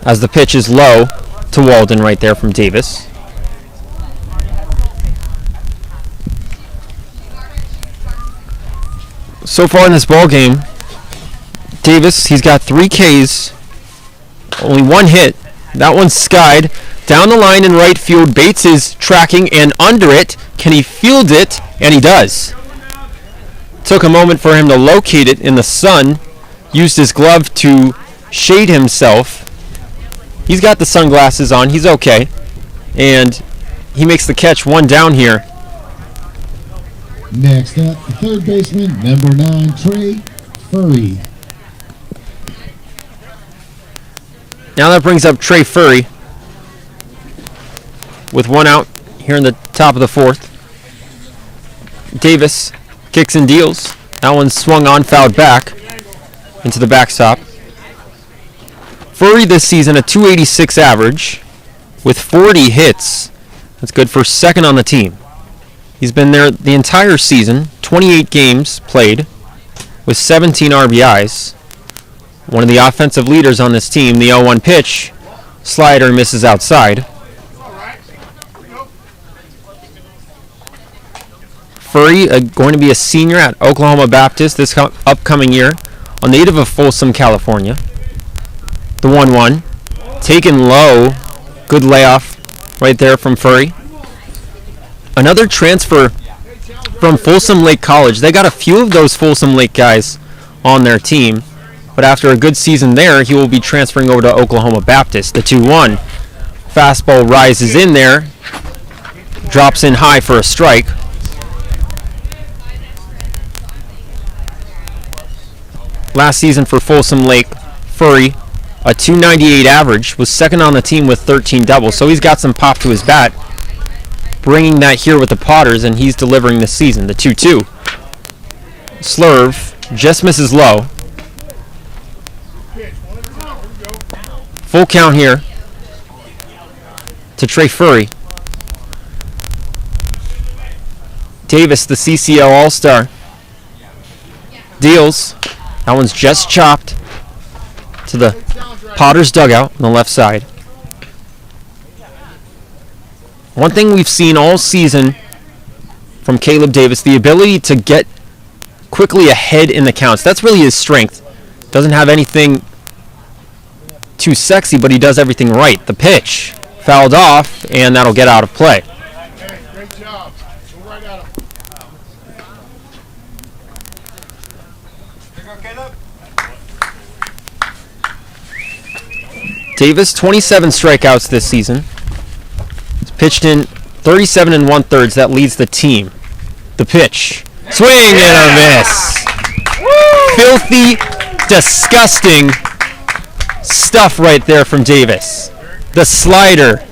as the pitch is low to Walden right there from Davis. So far in this ball game, Davis, he's got 3 Ks, only 1 hit. That one's skied. Down the line in right field, Bates is tracking and under it. Can he field it? And he does. Took a moment for him to locate it in the sun. Used his glove to shade himself. He's got the sunglasses on. He's okay. And he makes the catch, 1 down here. Next up, the third baseman, number 9, Trey Furry. Now that brings up Trey Furry with 1 out here in the top of the 4th. Davis kicks and deals. That one swung on, fouled back into the backstop. Furry this season a 286 average with 40 hits. That's good for 2nd on the team. He's been there the entire season, 28 games played with 17 RBIs. One of the offensive leaders on this team. The 0-1 pitch. Slider misses outside. Furry going to be a senior at Oklahoma Baptist this upcoming year. A native of Folsom, California. The 1-1. Taken low. Good layoff right there from Furry. Another transfer from Folsom Lake College. They got a few of those Folsom Lake guys on their team. But after a good season there, he will be transferring over to Oklahoma Baptist. The 2-1. Fastball rises in there. Drops in high for a strike. Last season for Folsom Lake, Furry, a 298 average, was 2nd on the team with 13 doubles. So he's got some pop to his bat. Bringing that here with the Potters, and he's delivering this season. The 2-2. Slurve just misses low. Full count here to Trey Furry. Davis, the CCL All-Star, deals. That one's just chopped to the Potters dugout on the left side. One thing we've seen all season from Caleb Davis, the ability to get quickly ahead in the counts. That's really his strength. Doesn't have anything too sexy, but he does everything right. The pitch fouled off, and that'll get out of play. Great job. Go right at him. Davis, 27 strikeouts this season. He's pitched in 37 1/3. That leads the team. The pitch. Swing and a miss. Filthy, disgusting stuff right there from Davis. The slider.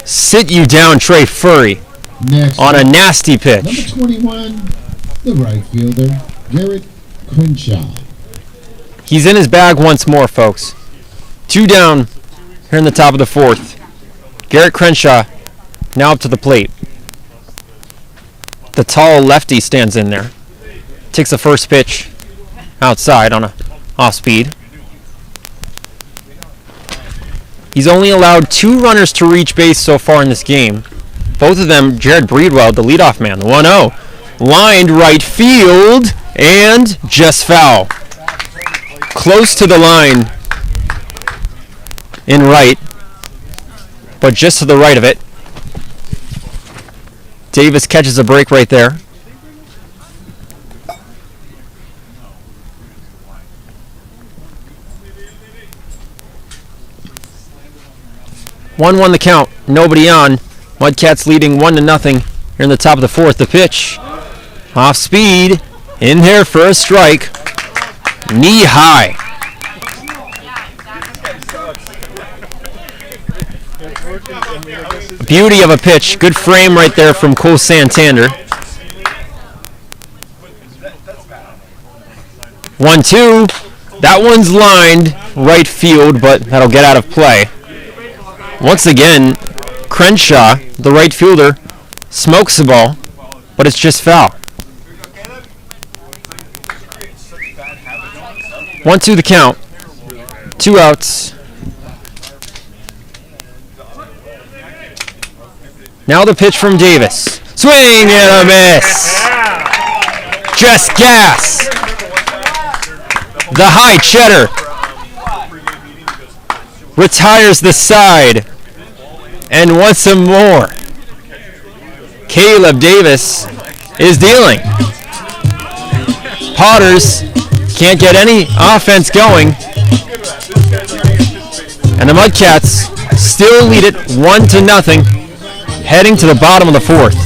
Sit you down, Trey Furry, Next on a up, nasty number pitch. 21, the right fielder, Garrett Crenshaw. He's in his bag once more, folks. 2 down here in the top of the 4th. Garrett Crenshaw now up to the plate. The tall lefty stands in there. Takes the first pitch outside on a off speed. He's only allowed 2 runners to reach base so far in this game. Both of them, Jared Breedwell, the leadoff man, the 1-0. Lined right field and just foul. Close to the line in right, but just to the right of it. Davis catches a break right there. One the count, nobody on. Mudcats leading 1-0 here in the top of the 4th. The pitch, off speed, in there for a strike, knee high. Beauty of a pitch, good frame right there from Cole Santander. 1-2, that one's lined right field, but that'll get out of play. Once again, Crenshaw, the right fielder, smokes the ball, but it's just foul. 1-2 the count. 2 outs. Now the pitch from Davis. Swing and a miss. Just gas. The high cheddar retires the side. And wants some more. Caleb Davis is dealing. Potters can't get any offense going. And the Mudcats still lead it 1-0, heading to the bottom of the fourth.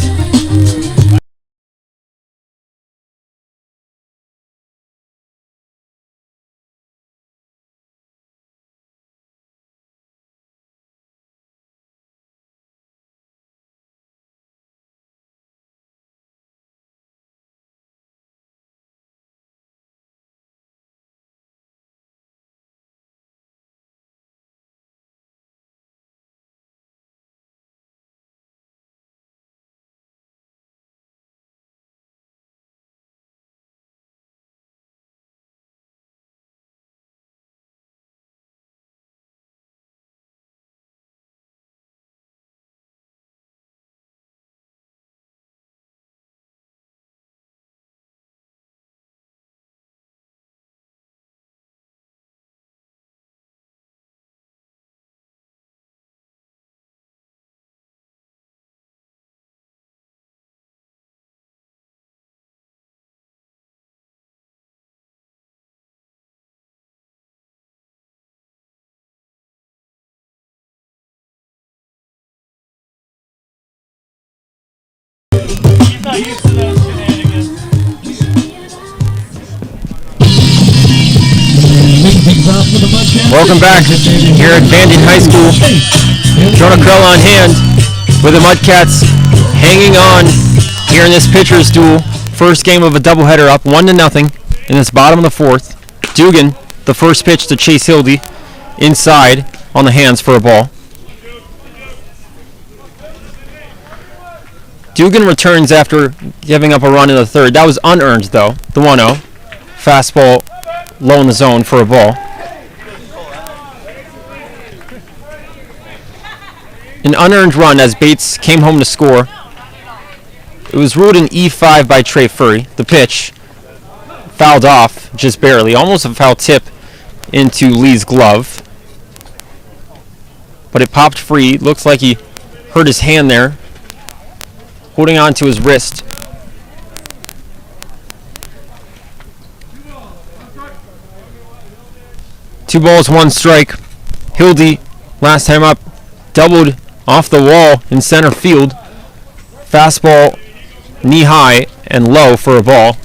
Welcome back here at Bandon High School. Jonah Krell on hand with the Mudcats hanging on here in this pitcher's duel. First game of a doubleheader, up 1-0 in this bottom of the fourth. Dugan, the first pitch to Chase Hildy, inside on the hands for a ball. Dugan returns after giving up a run in the third. That was unearned though, the 1-0. Fastball low in the zone for a ball. An unearned run as Bates came home to score. It was ruled an E5 by Trey Furry. The pitch fouled off just barely, almost a foul tip into Lee's glove. But it popped free. Looks like he hurt his hand there, holding on to his wrist. Two balls, one strike. Hildy, last time up, doubled off the wall in center field. Fastball knee high and low for a ball.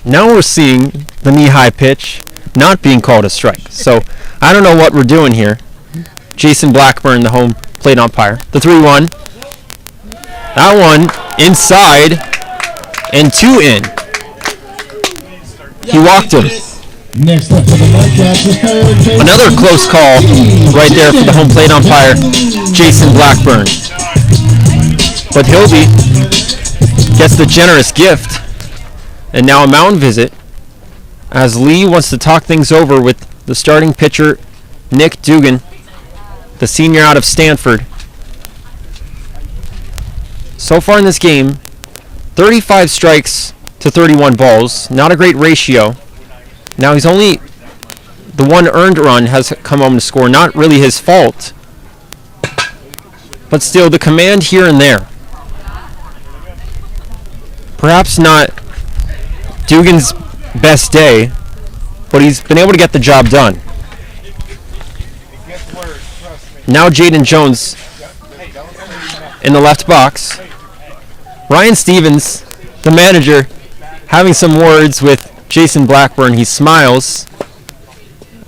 Now we're seeing the knee high pitch not being called a strike. So I don't know what we're doing here. Jason Blackburn, the home plate umpire. The 3-1. That one inside and 2 in. He walked him. Next up for the Mudcats is third base. Another close call right there for the home plate umpire, Jason Blackburn. But Hildy gets the generous gift, and now a mound visit as Lee wants to talk things over with the starting pitcher, Nick Dugan, the senior out of Stanford. So far in this game, 35 strikes to 31 balls, not a great ratio. Now he's only, the one earned run has come home to score, not really his fault. But still, the command here and there. Perhaps not Dugan's best day, but he's been able to get the job done. Now Jaden Jones in the left box. Ryan Stevens, the manager, having some words with Jason Blackburn. He smiles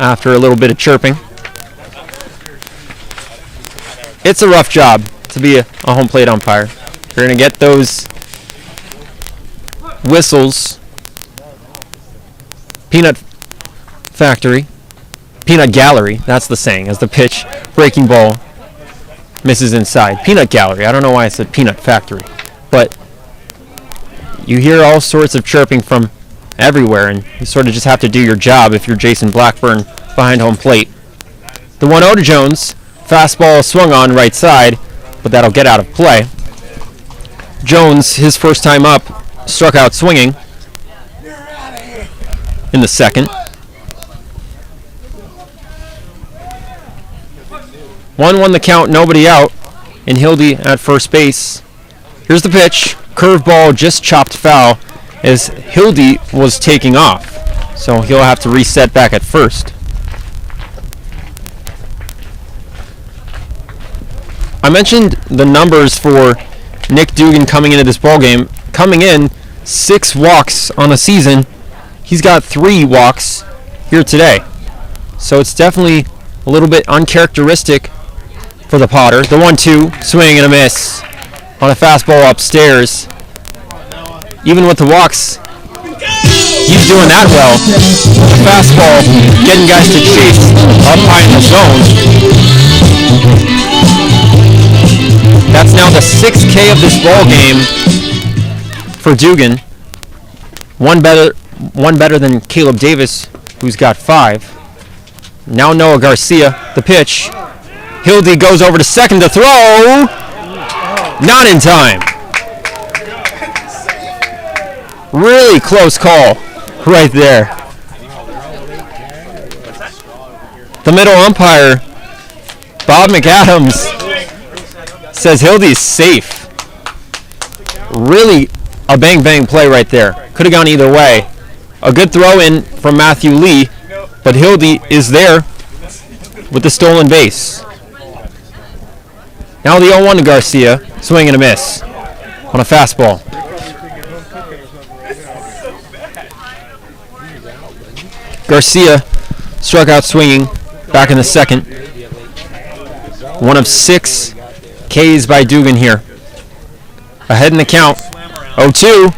after a little bit of chirping. It's a rough job to be a home plate umpire. You're going to get those whistles. Peanut gallery, that's the saying, as the pitch, breaking ball, misses inside. Peanut gallery, I don't know why I said peanut factory. But you hear all sorts of chirping from everywhere, and you sort of just have to do your job if you're Jason Blackburn behind home plate. The 1-0 to Jones. Fastball swung on right side, but that'll get out of play. Jones, his first time up, struck out swinging. in the second. 1-1 the count, nobody out, and Hildy at first base. Here's the pitch. Curveball just chopped foul as Hildy was taking off. So he'll have to reset back at first. I mentioned the numbers for Nick Dugan coming into this ballgame. Coming in, 6 walks on the season. He's got 3 walks here today. So it's definitely a little bit uncharacteristic for the Potter. The 1-2, swing and a miss on a fastball upstairs. Even with the walks, he's doing that well. The fastball, getting guys to chase up high in the zone. That's now the 6th K of this ball game for Dugan. One better than Caleb Davis, who's got 5. Now Noah Garcia, the pitch. Hildy goes over to second to throw. Not in time. Really close call right there. The middle umpire, Bob McAdams, says Hildy's safe. Really a bang-bang play right there. Could have gone either way. A good throw in from Matthew Lee, but Hildy is there with the stolen base. Now the 0-1 to Garcia, swing and a miss on a fastball. Garcia struck out swinging back in the second. One of 6 Ks by Dugan here. Ahead in the count. 0-2.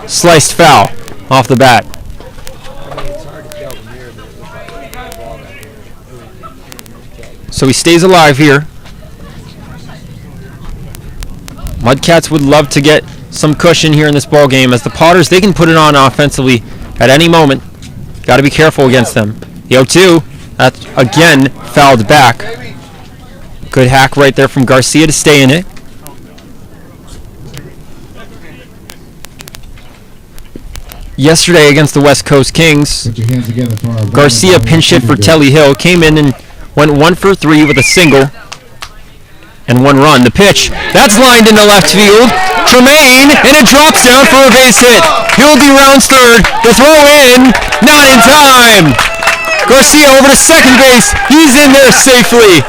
Sliced foul off the bat. So he stays alive here. Mudcats would love to get some cushion here in this ball game, as the Potters, they can put it on offensively at any moment. Got to be careful against them. The 0-2, that's again fouled back. Good hack right there from Garcia to stay in it. Yesterday against the West Coast Kings, Garcia pinch hit for Telly Hill, came in and went 1 for 3 with a single and 1 run. The pitch, that's lined into left field. Tremaine, and it drops down for a base hit. Hildy rounds third. The throw in, not in time. Garcia over to second base. He's in there safely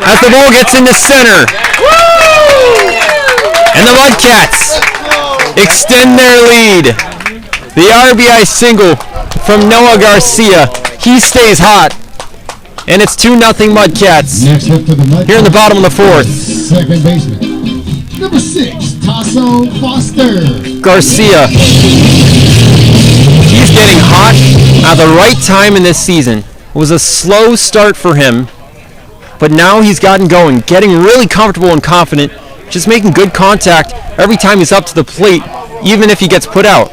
as the ball gets into center. And the Mudcats extend their lead. The RBI single from Noah Garcia. He stays hot. And it's 2-0 Mudcats here in the bottom of the 4th. Second baseman, number 6, Tasso Foster. Garcia. He's getting hot at the right time in this season. It was a slow start for him, but now he's gotten going, getting really comfortable and confident, just making good contact every time he's up to the plate, even if he gets put out.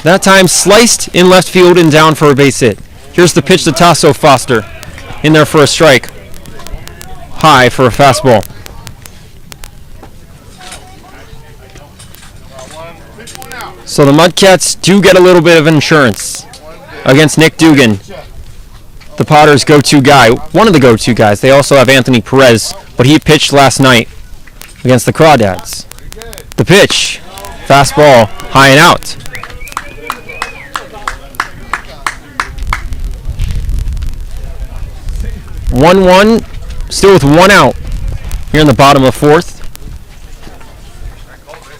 That time sliced in left field and down for a base hit. Here's the pitch to Tasso Foster. In there for a strike. High for a fastball. So the Mudcats do get a little bit of insurance against Nick Dugan, the Potters' go-to guy. One of the go-to guys. They also have Anthony Perez, but he pitched last night against the Crawdads. The pitch. Fastball. High and out. 1-1, still with 1 out here in the bottom of the 4th.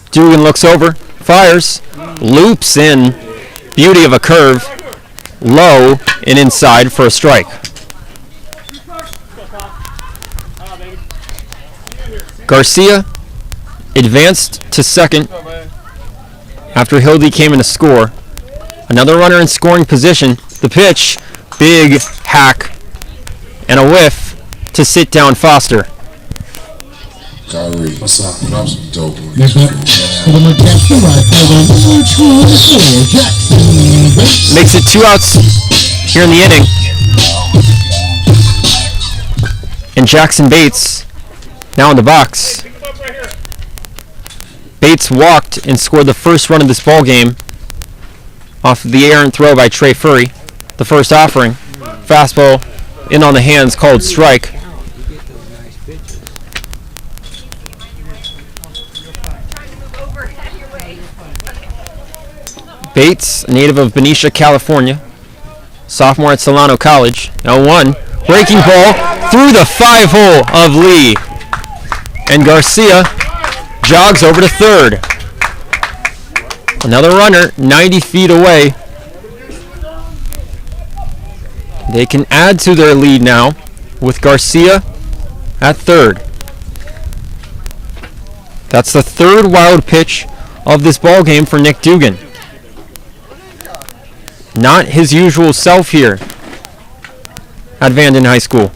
Dugan looks over, fires, loops in, beauty of a curve, low and inside for a strike. Garcia advanced to second after Hildy came in to score. Another runner in scoring position. The pitch, big hack, and a whiff to sit down Foster. What's up? I'm some dope. Next up, for the Mudcats, the right fielder, Jackson Bates. Makes it 2 outs here in the inning. And Jackson Bates now in the box. Bates walked and scored the first run of this ball game. off the errant throw by Trey Furry. The first offering. Fastball in on the hands, called strike. Bates, native of Benicia, California. Sophomore at Solano College. 0-1. Breaking ball through the 5-hole of Lee. And Garcia jogs over to third. Another runner 90 feet away. They can add to their lead now with Garcia at third. That's the third wild pitch of this ball game for Nick Dugan. Not his usual self here at Vanden High School.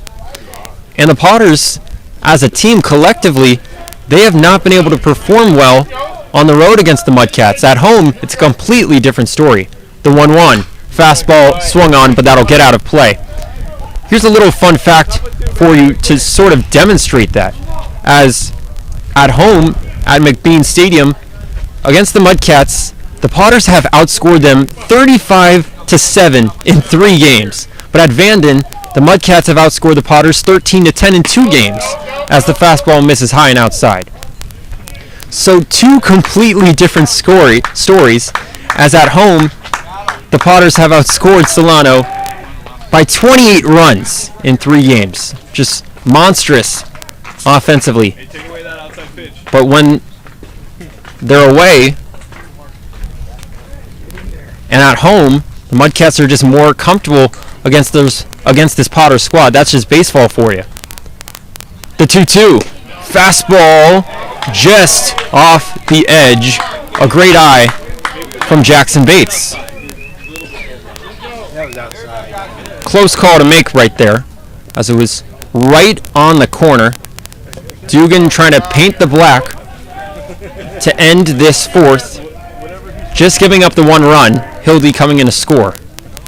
And the Potters, as a team collectively, they have not been able to perform well on the road against the Mudcats. At home, it's a completely different story. The 1-1. Fastball swung on, but that'll get out of play. Here's a little fun fact for you to sort of demonstrate that. As at home at McBean Stadium against the Mudcats, the Potters have outscored them 35-7 in 3 games. But at Vanden, the Mudcats have outscored the Potters 13-10 in 2 games as the fastball misses high and outside. So 2 completely different stories, as at home, the Potters have outscored Solano by 28 runs in 3 games. Just monstrous offensively. Hey, take away that outside pitch. But when they're away and at home, the Mudcats are just more comfortable against this Potter squad. That's just baseball for you. The 2-2. Fastball just off the edge. A great eye from Jackson Bates. Close call to make right there, as it was right on the corner. Dugan trying to paint the black to end this 4th. Just giving up the 1 run. Hildy coming in to score.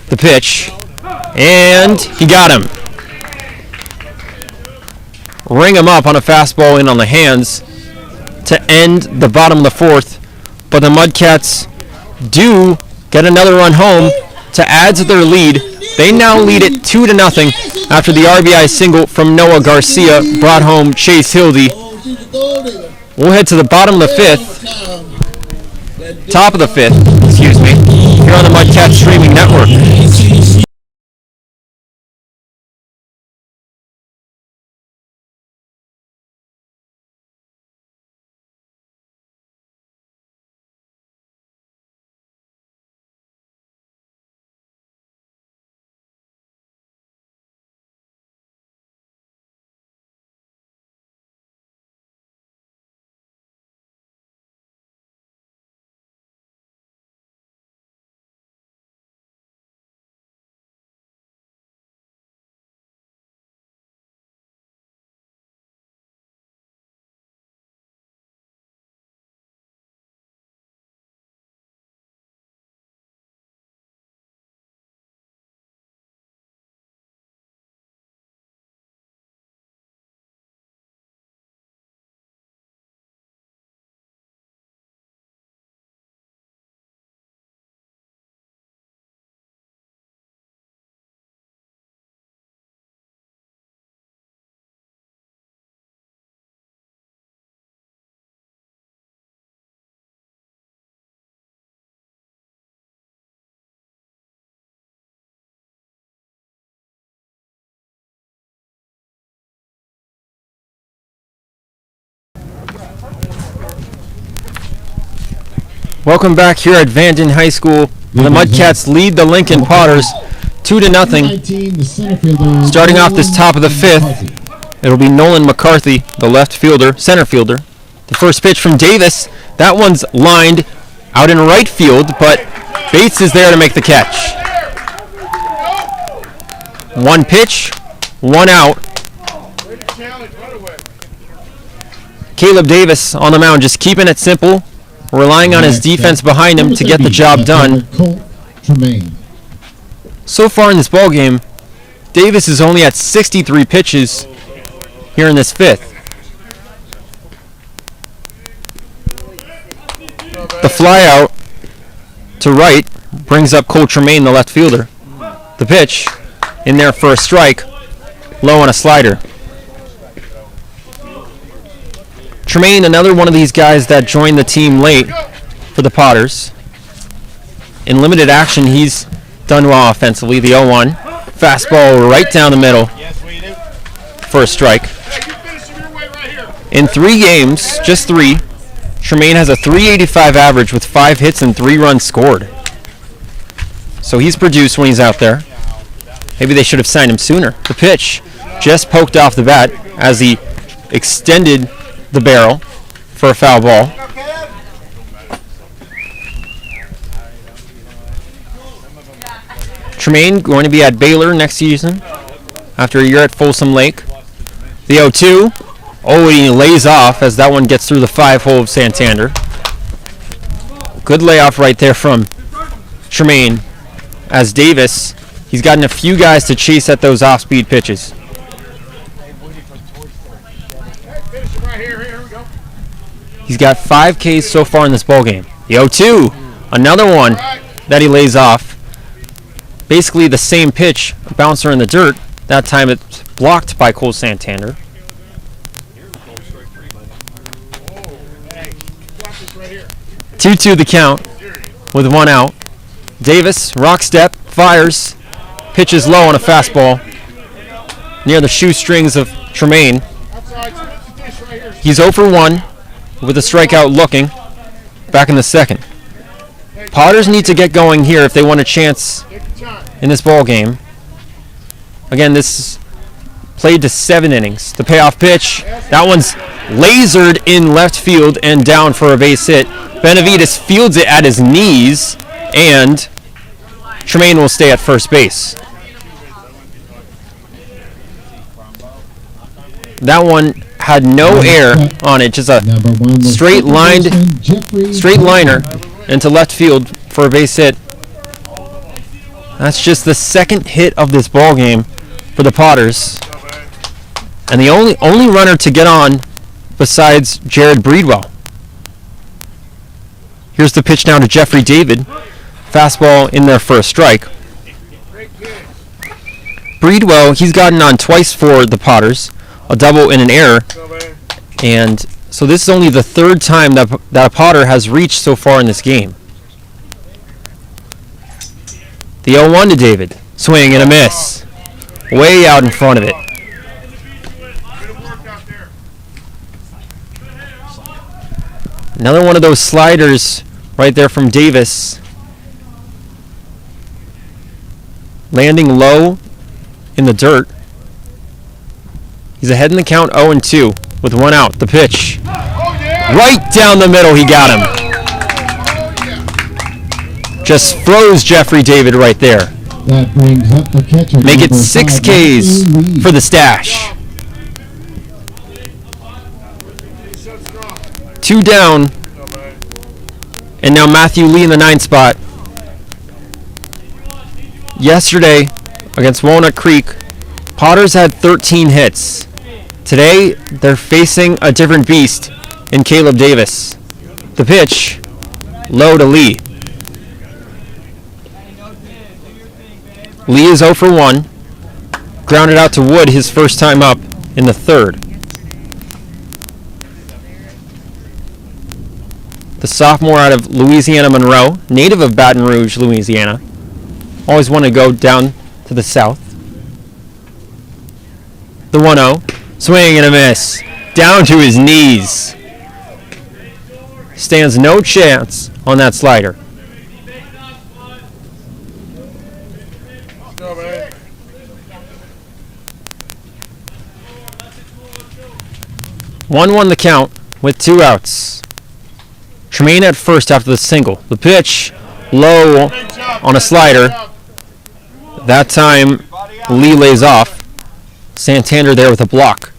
The pitch. And he got him. Ring him up on a fastball in on the hands to end the bottom of the 4th. But the Mudcats do get another run home to add to their lead. They now lead it 2-0 after the RBI single from Noah Garcia brought home Chase Hildy. We'll head to the bottom of the 5th. Top of the 5th, excuse me, here on the Mudcats streaming network. Welcome back here at Vanden High School. The Mudcats lead the Lincoln Potters 2-0. Starting off this top of the 5th, it'll be Nolan McCarthy, the left fielder, center fielder. The first pitch from Davis. That one's lined out in right field, but Bates is there to make the catch. 1 pitch, 1 out. Caleb Davis on the mound, just keeping it simple, relying on his defense behind him to get the job done. So far in this ball game, Davis is only at 63 pitches here in this 5th. The fly out to right brings up Cole Tremaine, the left fielder. The pitch in there for a strike, low on a slider. Tremaine, another one of these guys that joined the team late for the Potters. In limited action, he's done well offensively. The 0-1. Fastball right down the middle for a strike. In 3 games, just 3, Tremaine has a .385 average with 5 hits and 3 runs scored. So he's produced when he's out there. Maybe they should have signed him sooner. The pitch just poked off the bat as he extended the barrel for a foul ball. Tremaine going to be at Baylor next season after a year at Folsom Lake. The 0-2. Oh, and he lays off as that one gets through the 5-hole of Santander. Good layoff right there from Tremaine. As Davis, he's gotten a few guys to chase at those off-speed pitches. He's got 5 Ks so far in this ballgame. The 0-2, another one that he lays off. Basically the same pitch, a bouncer in the dirt. That time it's blocked by Cole Santander. 2-2 the count with 1 out. Davis, rock step, fires, pitches low on a fastball near the shoestrings of Tremaine. He's 0 for 1 with a strikeout looking back in the second. Potters need to get going here if they want a chance in this ball game. Again, this is played to 7 innings. The payoff pitch, that one's lasered in left field and down for a base hit. Benavides fields it at his knees, and Tremaine will stay at first base. That one had no air on it, just a straight liner into left field for a base hit. That's just the second hit of this ball game for the Potters, and the only runner to get on besides Jared Breedwell. Here's the pitch now to Jeffrey David. Fastball in there for a strike. Breedwell, he's gotten on twice for the Potters, a double and an error, and so this is only the 3rd time that a Potter has reached so far in this game. The 0-1 to David. Swing and a miss. Way out in front of it. Another one of those sliders right there from Davis. Landing low in the dirt. He's ahead in the count 0-2 with 1 out. The pitch. Right down the middle, he got him. Just froze Jeffrey David right there. That brings up the catcher. Make it 6 Ks for the stash. 2 down. And now Matthew Lee in the 9th spot. Yesterday, against Walnut Creek, Potters had 13 hits. Today, they're facing a different beast in Caleb Davis. The pitch, low to Lee. Lee is 0 for 1. Grounded out to Wood his first time up in the 3rd. The sophomore out of Louisiana Monroe, native of Baton Rouge, Louisiana. Always want to go down to the south. The 1-0. Swing and a miss. Down to his knees. Stands no chance on that slider. One the count with 2 outs. Tremaine at first after the single. The pitch, low on a slider. That time, Lee lays off. Santander there with a block.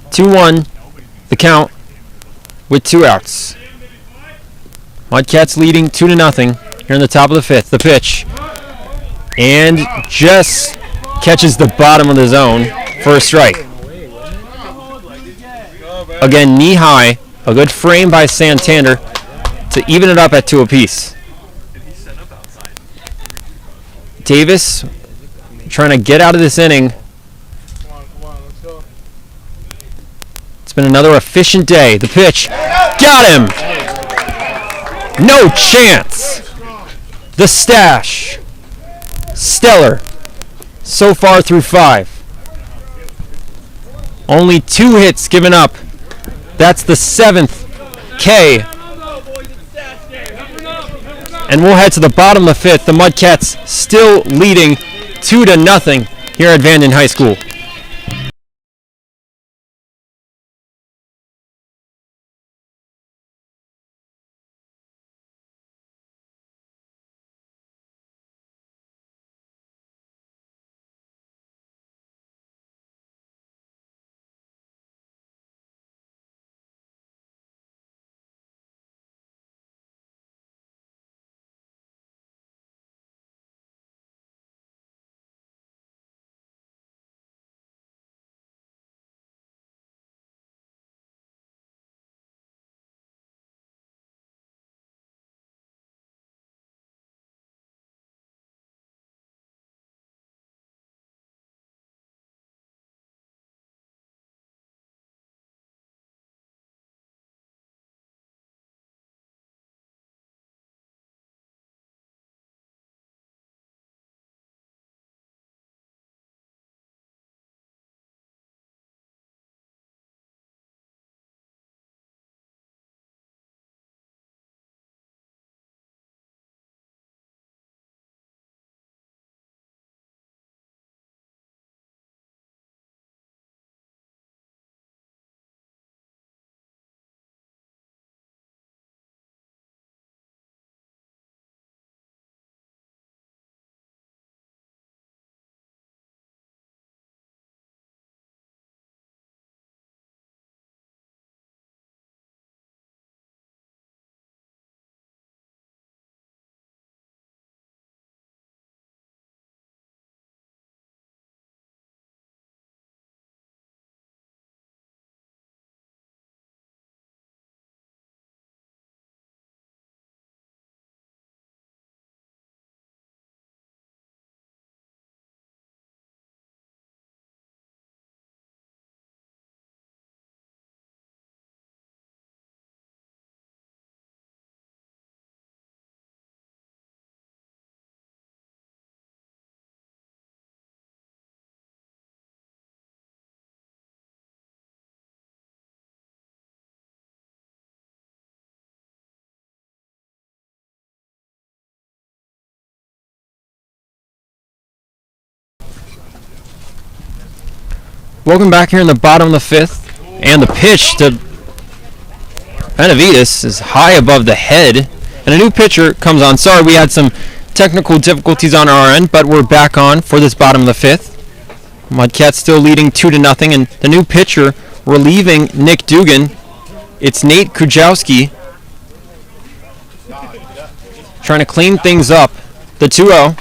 Two-one, the count with 2 outs. Mudcats leading 2-0 here in the top of the 5th. The pitch, and just catches the bottom of the zone for a strike. Again, knee high A good frame by Santander to even it up at 2 apiece. Davis trying to get out of this inning. It's been another efficient day. The pitch. Got him! No chance! The stash. Stellar. So far through 5. Only 2 hits given up. That's the 7th K. And we'll head to the bottom of the 5th. The Mudcats still leading 2-0 here at Vanden High School. Welcome back here in the bottom of the 5th. And the pitch to Benavides is high above the head. And a new pitcher comes on. Sorry, we had some technical difficulties on our end, but we're back on for this bottom of the 5th. Mudcats still leading 2-0. And the new pitcher relieving Nick Dugan, it's Nate Kujawski. Trying to clean things up. The 2-0.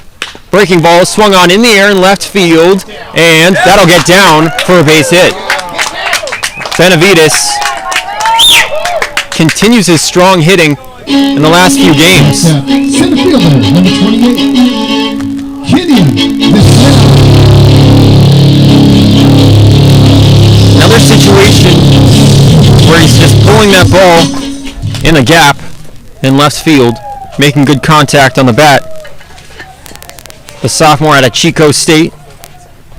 Breaking ball swung on in the air in left field, and that'll get down for a base hit. Benavides continues his strong hitting in the last few games. Center fielder, number 28, Gideon. Another situation where he's just pulling that ball in a gap in left field, making good contact on the bat. The sophomore out of Chico State.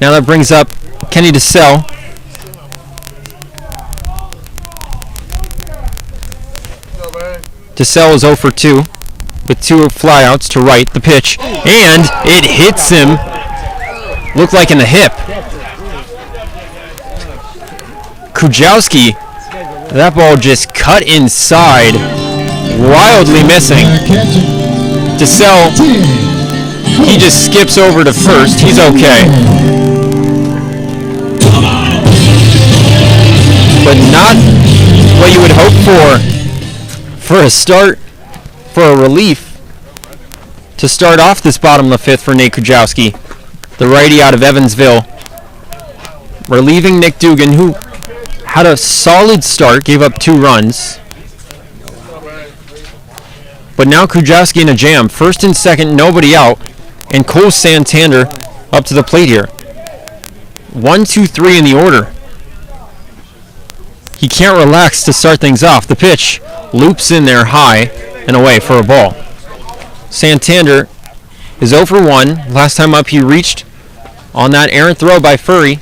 Now that brings up Kenny DeSalle. DeSalle is 0 for 2 with 2 flyouts to right. The pitch, and it hits him. Looked like in the hip. Kujawski, that ball just cut inside, wildly missing. DeSalle, he just skips over to first. He's okay. But not what you would hope for a start, for a relief to start off this bottom of the 5th for Nate Kujawski, the righty out of Evansville, relieving Nick Dugan, who had a solid start, gave up 2 runs. But now Kujawski in a jam. First and second, nobody out. And Cole Santander up to the plate here. 1, 2, 3 in the order. He can't relax to start things off. The pitch loops in there high and away for a ball. Santander is 0 for 1. Last time up he reached on that errant throw by Furry.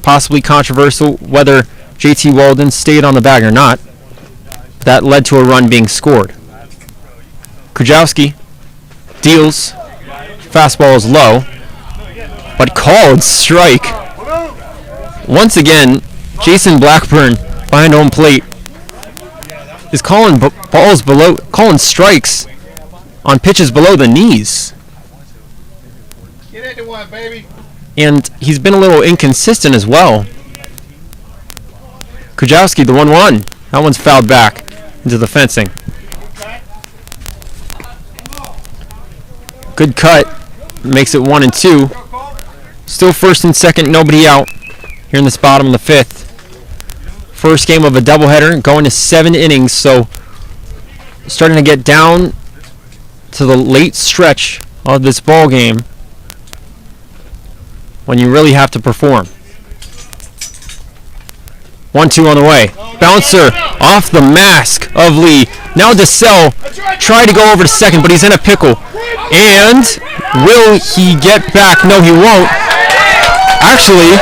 Possibly controversial whether JT Walden stayed on the bag or not. That led to a run being scored. Kujawski deals. Fastball is low, but called strike. Once again, Jason Blackburn behind home plate is calling strikes on pitches below the knees. Get into one, baby. And he's been a little inconsistent as well. Kujawski, the 1-1. That one's fouled back into the fencing. Good cut. Makes it 1 and 2. Still first and second, nobody out here in this bottom of the 5th. First game of a doubleheader, going to 7 innings, so starting to get down to the late stretch of this ball game when you really have to perform. 1-2 on the way. Bouncer off the mask of Lee. Now DeSalle tried to go over to second, but he's in a pickle. And will he get back? No, he won't. Actually,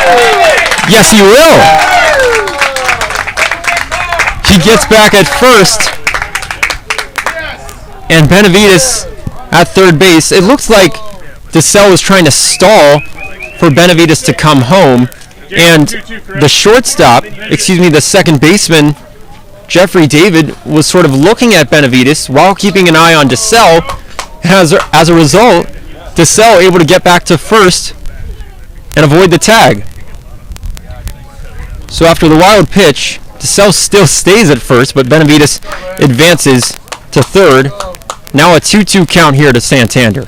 yes, he will. He gets back at first. And Benavides at third base. It looks like DeSalle was trying to stall for Benavides to come home. And the shortstop, the second baseman, Jeffrey David, was sort of looking at Benavides while keeping an eye on DeSalle. As a result, DeSalle able to get back to first and avoid the tag. So after the wild pitch, DeSalle still stays at first, but Benavides advances to third. Now a 2-2 count here to Santander.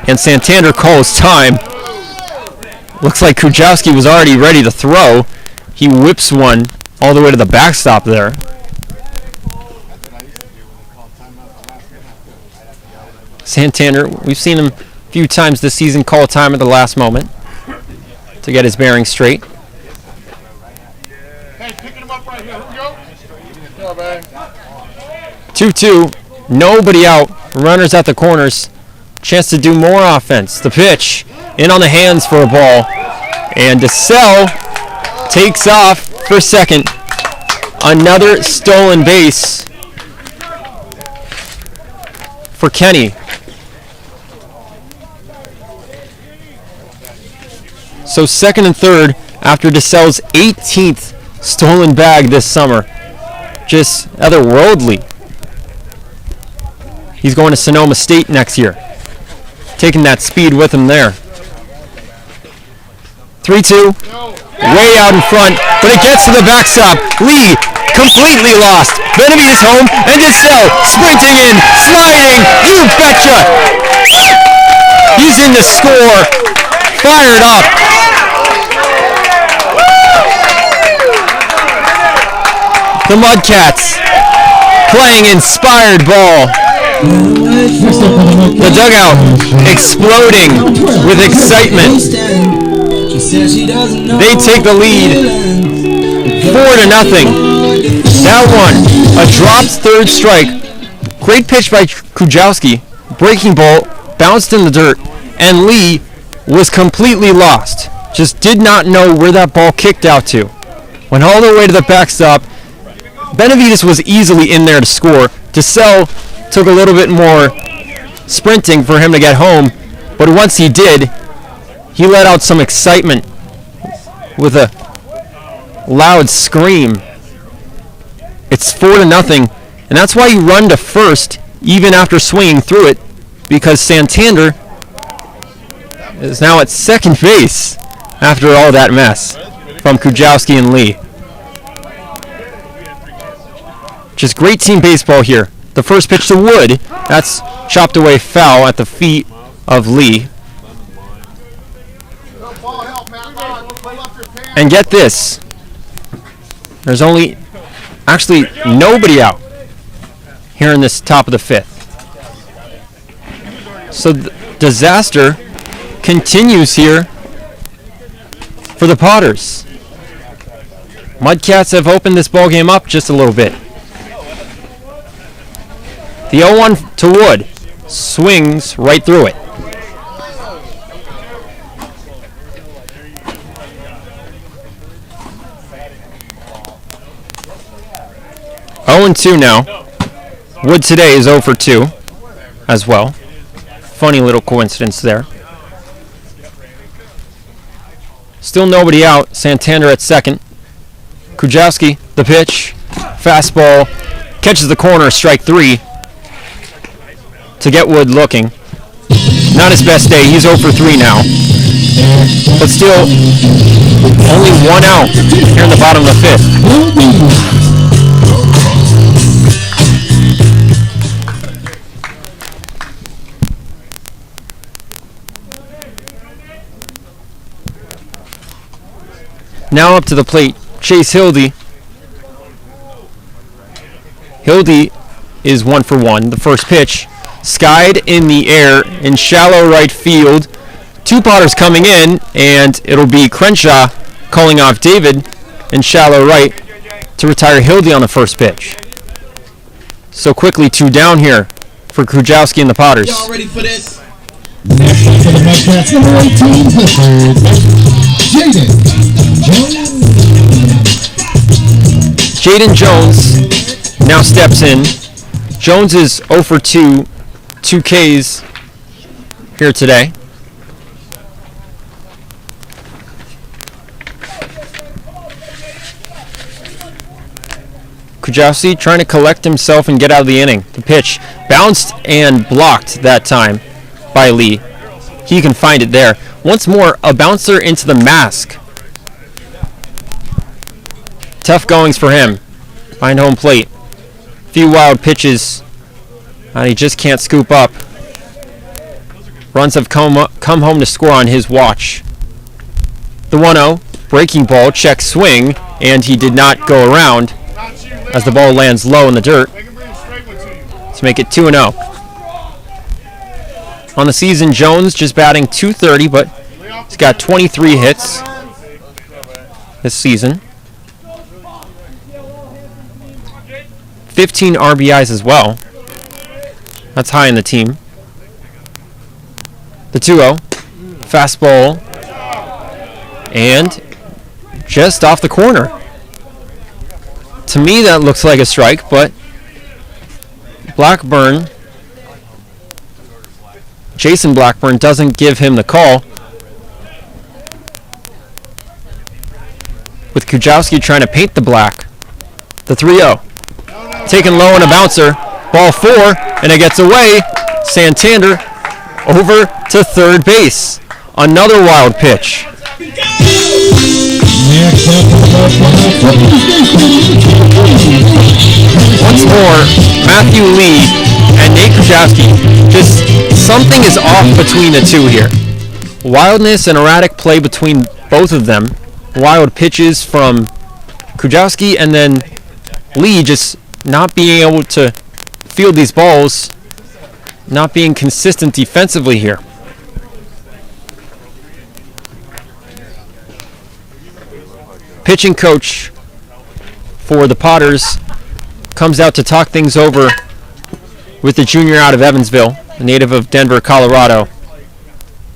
And Santander calls time. Looks like Kujawski was already ready to throw. He whips one all the way to the backstop there. Santander, we've seen him a few times this season call time at the last moment to get his bearings straight. Hey, picking him up right here. Here we go. Go, man. 2-2. Nobody out. Runners at the corners. Chance to do more offense. The pitch in on the hands for a ball. And DeSalle takes off for second. Another stolen base for Kenny. So second and third after DeSalle's 18th stolen bag this summer. Just otherworldly. He's going to Sonoma State next year. Taking that speed with him there. 3-2. Way out in front, but it gets to the backstop. Lee completely lost. Benavides home, and DeSalle sprinting in, sliding. You betcha. He's in to score. Fired up. The Mudcats playing inspired ball. The dugout exploding with excitement. They take the lead 4-0. That one, a dropped third strike. Great pitch by Kujawski. Breaking ball, bounced in the dirt, and Lee was completely lost. Just did not know where that ball kicked out to. Went all the way to the backstop. Benavides was easily in there to score. DeSalle took a little bit more sprinting for him to get home, but once he did, he let out some excitement with a loud scream. It's 4-0, and that's why you run to first even after swinging through it, because Santander is now at second base after all that mess from Kujawski and Lee. Just great team baseball here. The first pitch to Wood, that's chopped away foul at the feet of Lee. And get this. There's actually nobody out here in this top of the 5th. So disaster continues here for the Potters. Mudcats have opened this ball game up just a little bit. The 0-1 to Wood swings right through it. Oh and 2 now. Wood today is 0 for 2 as well. Funny little coincidence there. Still nobody out. Santander at second. Krujowski, the pitch. Fastball. Catches the corner, strike 3. To get Wood looking. Not his best day. He's 0 for 3 now. But still, only 1 out here in the bottom of the 5th. Now up to the plate, Chase Hildy. Hildy is 1 for 1. The first pitch, skied in the air in shallow right field. 2 Potters coming in, and it'll be Crenshaw calling off David in shallow right to retire Hildy on the first pitch. So quickly 2 down here for Krujowski and the Potters. Y'all ready for this? Next up for the Mudcats, number 18, Jaden Jones now steps in. Jones is 0 for 2, 2 Ks here today. Krujowski trying to collect himself and get out of the inning. The pitch bounced and blocked that time by Lee. He can find it there. Once more, a bouncer into the mask. Tough goings for him. Behind home plate. Few wild pitches. And he just can't scoop up. Runs have come home to score on his watch. The 1-0. Breaking ball. Check swing. And he did not go around as the ball lands low in the dirt to make it 2-0. On the season, Jones just batting .230, but he's got 23 hits this season. 15 RBIs as well. That's high in the team. The 2-0. Fastball. And just off the corner. To me, that looks like a strike, but Jason Blackburn doesn't give him the call. With Krujowski trying to paint the black. The 3-0. Taken low on a bouncer. Ball 4, and it gets away. Santander over to third base. Another wild pitch. Once more, Matthew Lee and Nate Krujowski. Just something is off between the two here. Wildness and erratic play between both of them. Wild pitches from Krujowski, and then Lee just not being able to field these balls, not being consistent defensively here. Pitching coach for the Potters comes out to talk things over with the junior out of Evansville, a native of Denver, Colorado.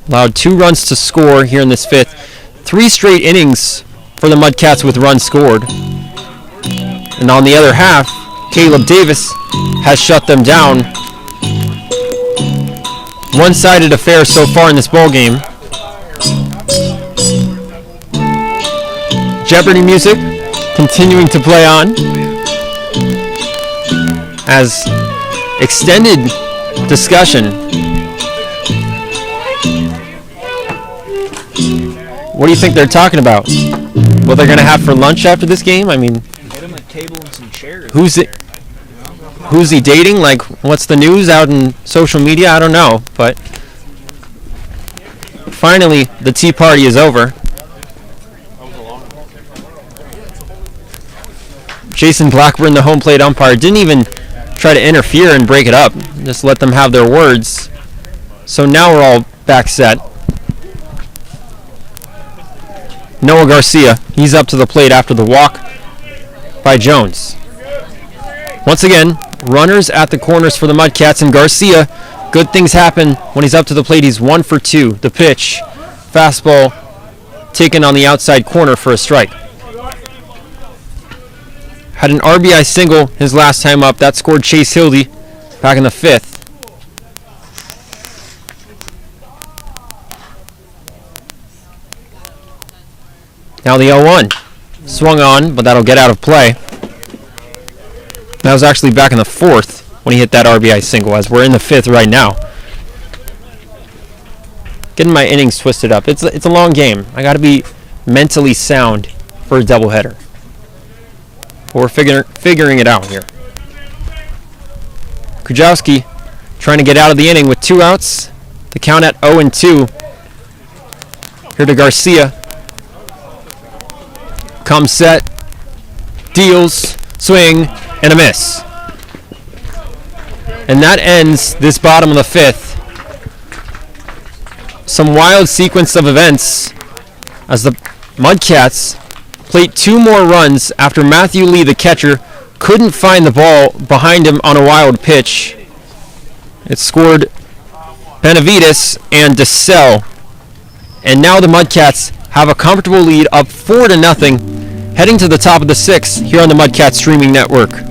Allowed 2 runs to score here in this 5th. 3 straight innings for the Mudcats with runs scored. And on the other half, Caleb Davis has shut them down. One-sided affair so far in this ball game. Jeopardy music continuing to play on as extended discussion. What do you think they're talking about? What they're going to have for lunch after this game? I mean, get him a table and some chairs. Who's he dating? Like, what's the news out in social media? I don't know. But finally, the tea party is over. Jason Blackburn, the home plate umpire, didn't even try to interfere and break it up. Just let them have their words. So now we're all back set. Noah Garcia, he's up to the plate after the walk by Jones. Once again, runners at the corners for the Mudcats, and Garcia, good things happen when he's up to the plate. He's 1 for 2. The pitch, fastball taken on the outside corner for a strike. Had an RBI single his last time up. That scored Chase Hildy back in the 5th. Now the 0-1. Swung on, but that'll get out of play. That was actually back in the 4th when he hit that RBI single, as we're in the 5th right now. Getting my innings twisted up. It's a long game. I got to be mentally sound for a doubleheader. We're figuring it out here. Krajowski trying to get out of the inning with 2 outs. The count at 0-2. Here to Garcia. Comes set. Deals. Swing. And a miss. And that ends this bottom of the 5th. Some wild sequence of events as the Mudcats plate 2 more runs after Matthew Lee, the catcher, couldn't find the ball behind him on a wild pitch. It scored Benavides and DeSalle. And now the Mudcats have a comfortable lead, up 4-0, heading to the top of the 6th here on the Mudcats streaming network.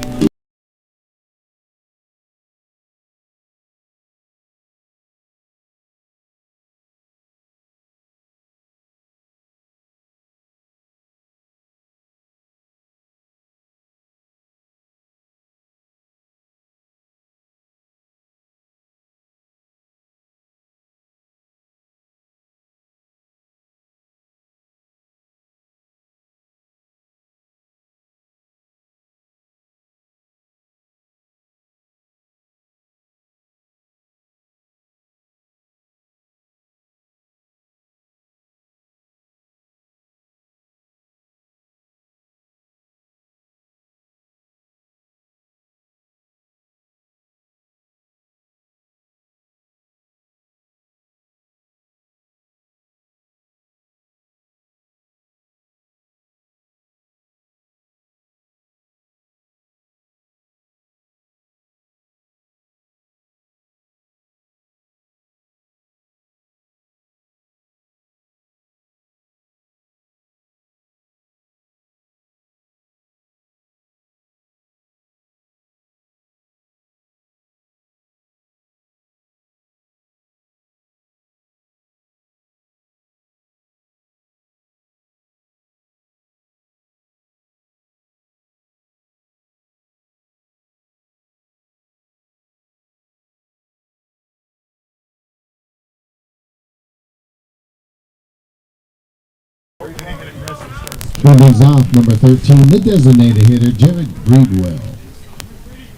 Leads off number 13, the designated hitter, Jared Breedwell.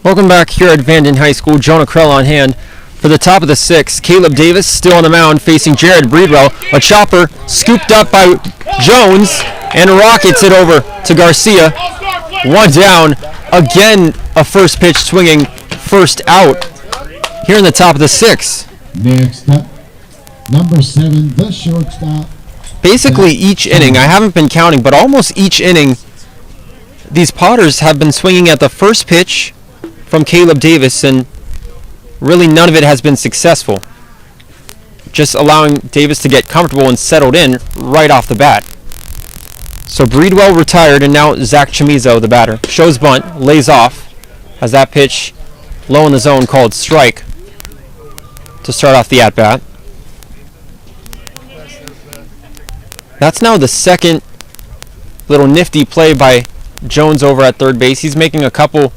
Welcome back here at Vanden High School. Jonah Krell on hand for the top of the 6th. Caleb Davis still on the mound facing Jared Breedwell. A chopper scooped up by Jones and rockets it over to Garcia. 1 down. Again, a first pitch swinging, first out here in the top of the 6th. Next up, number 7, the shortstop. Basically each inning, I haven't been counting, but almost each inning, these Potters have been swinging at the first pitch from Caleb Davis, and really none of it has been successful. Just allowing Davis to get comfortable and settled in right off the bat. So Breedwell retired, and now Zach Chamizo, the batter, shows bunt, lays off as that pitch low in the zone called strike to start off the at-bat. That's now the second little nifty play by Jones over at third base. He's making a couple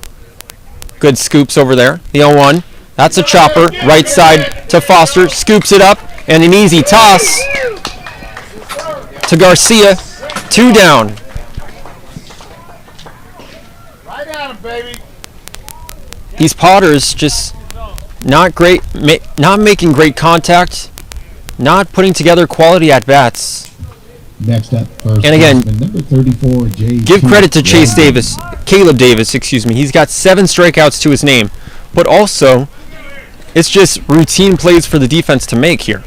good scoops over there. The 0-1. That's a chopper. Right side to Foster. Scoops it up. And an easy toss to Garcia. 2 down. Right at him, baby. These Potters just not great, not making great contact, not putting together quality at-bats. Next up, first And again, baseman, number 34, give credit to Caleb Davis, excuse me. He's got 7 strikeouts to his name, but also it's just routine plays for the defense to make here.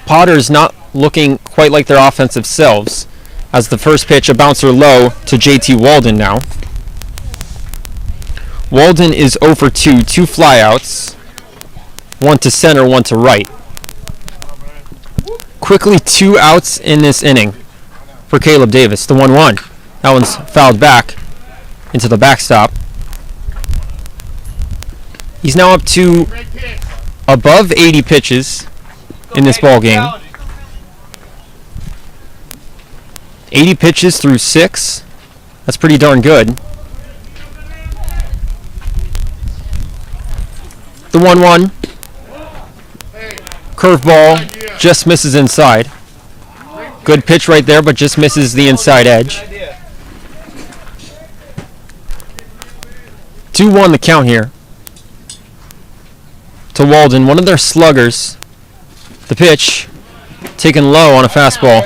Potter's not looking quite like their offensive selves, as the first pitch, a bouncer low to JT Walden now. Walden is 0 for 2 flyouts, 1 to center, 1 to right. Quickly 2 outs in this inning for Caleb Davis. The 1-1. That one's fouled back into the backstop. He's now up to above 80 pitches in this ball game. 80 pitches through 6. That's pretty darn good. The 1-1. Curveball just misses inside. Good pitch right there, but just misses the inside edge. 2-1 the count here to Walden, one of their sluggers. The pitch taken low on a fastball.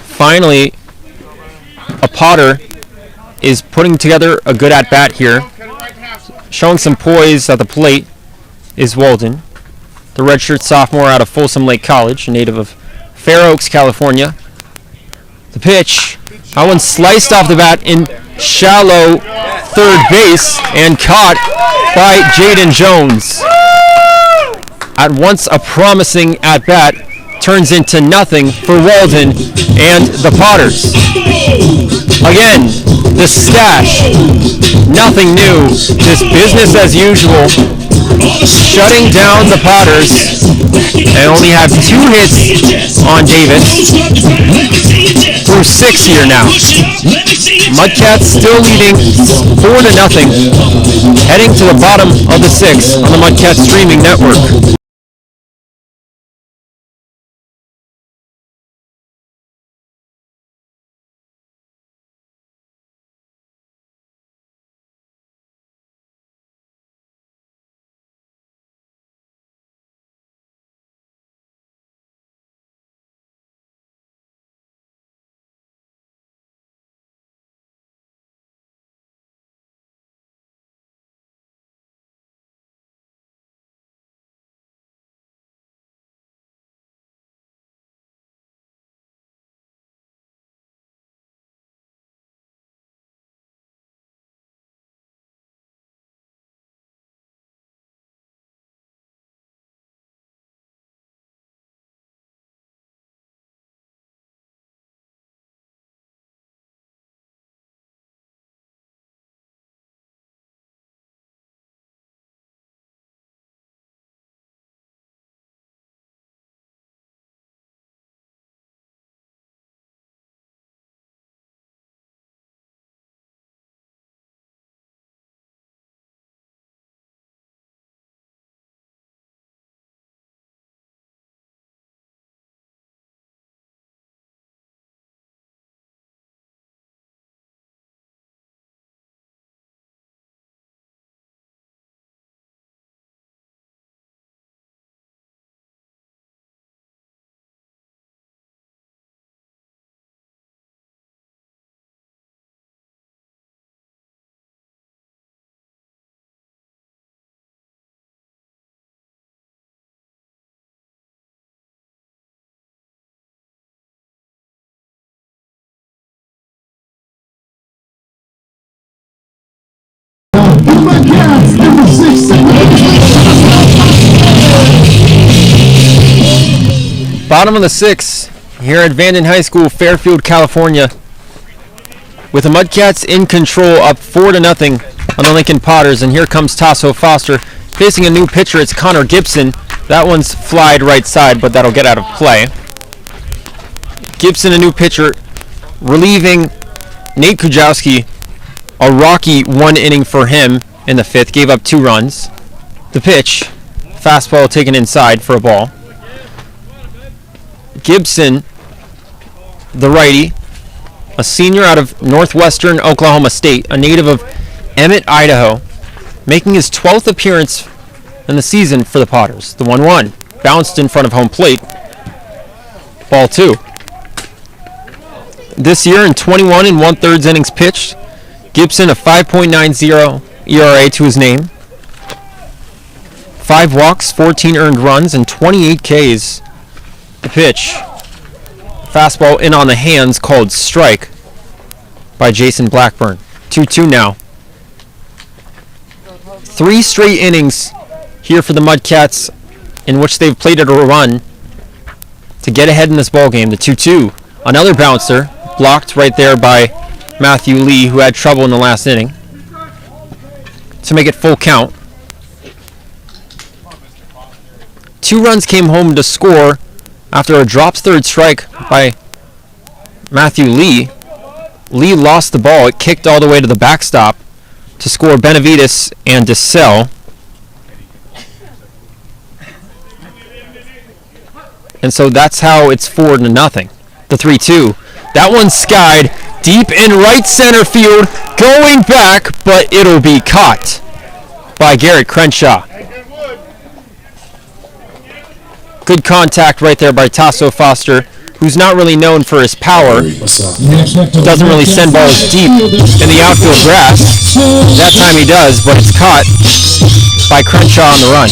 Finally, a Potter is putting together a good at-bat here. Showing some poise at the plate is Walden, the redshirt sophomore out of Folsom Lake College, a native of Fair Oaks, California. The pitch, that one sliced off the bat in shallow third base and caught by Jaden Jones. At once a promising at-bat turns into nothing for Walden and the Potters. Again, the stash, nothing new, just business as usual, shutting down the Potters. They only have 2 hits on Davis through 6 here now. Mudcats still leading 4-0, heading to the bottom of the 6th on the Mudcats streaming network. Mudcats, number 6. Bottom of the 6th here at Vanden High School, Fairfield, California. With the Mudcats in control, up 4-0 on the Lincoln Potters. And here comes Tasso Foster facing a new pitcher. It's Connor Gibson. That one's flied right side, but that'll get out of play. Gibson, a new pitcher, relieving Nate Kujawski. A rocky 1 inning for him in the 5th. Gave up 2 runs. The pitch, fastball taken inside for a ball. Gibson, the righty, a senior out of Northwestern Oklahoma State, a native of Emmett, Idaho, making his 12th appearance in the season for the Potters. The 1-1 bounced in front of home plate. Ball 2. This year in 21 1/3 innings pitched, Gibson a 5.90 ERA to his name. 5 walks, 14 earned runs, and 28 Ks. The pitch. Fastball in on the hands, called strike by Jason Blackburn. 2-2 now. 3 straight innings here for the Mudcats in which they've played at a run to get ahead in this ball game. The 2-2. Another bouncer, blocked right there by Matthew Lee, who had trouble in the last inning, to make it full count. 2 runs came home to score after a dropped third strike by Matthew Lee. Lee lost the ball. It kicked all the way to the backstop to score Benavides and DeSalle. And so that's how it's 4-0. The 3-2. That one skied deep in right center field, going back, but it'll be caught by Garrett Crenshaw. Good contact right there by Tasso Foster, who's not really known for his power. Doesn't really send balls deep in the outfield grass. That time he does, but it's caught by Crenshaw on the run.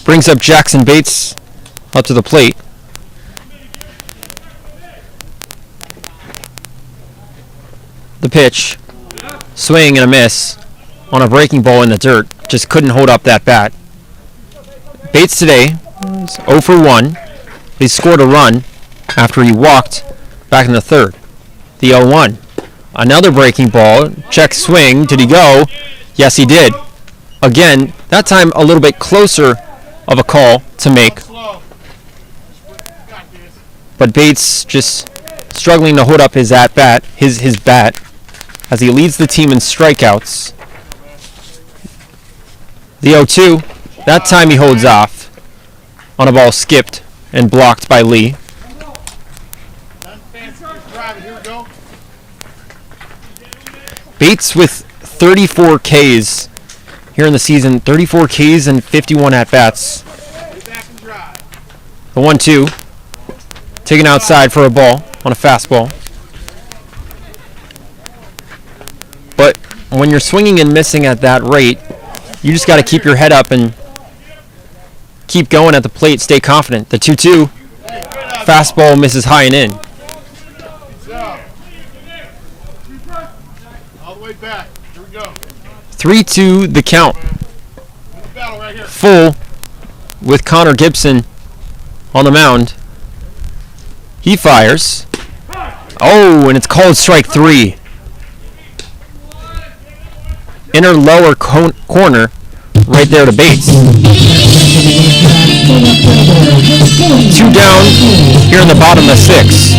Brings up Jackson Bates up to the plate. The pitch. Swing and a miss on a breaking ball in the dirt. Just couldn't hold up that bat. Bates today is 0 for 1. He scored a run after he walked back in the third. The 0-1. Another breaking ball. Check swing. Did he go? Yes, he did. Again, that time a little bit closer of a call to make. But Bates just struggling to hold up his at-bat, his bat, as he leads the team in strikeouts. The 0-2, that time he holds off on a ball skipped and blocked by Lee. Bates with 34 Ks here in the season, 34 Ks and 51 at-bats. The 1-2, taken outside for a ball on a fastball. But when you're swinging and missing at that rate, you just got to keep your head up and keep going at the plate, stay confident. The 2-2, fastball misses high and in. All the way back. Here we go. 3-2 the count. Full with Connor Gibson on the mound. He fires. Oh, and it's called strike 3. Inner lower corner right there to Bates. 2 down here in the bottom of 6.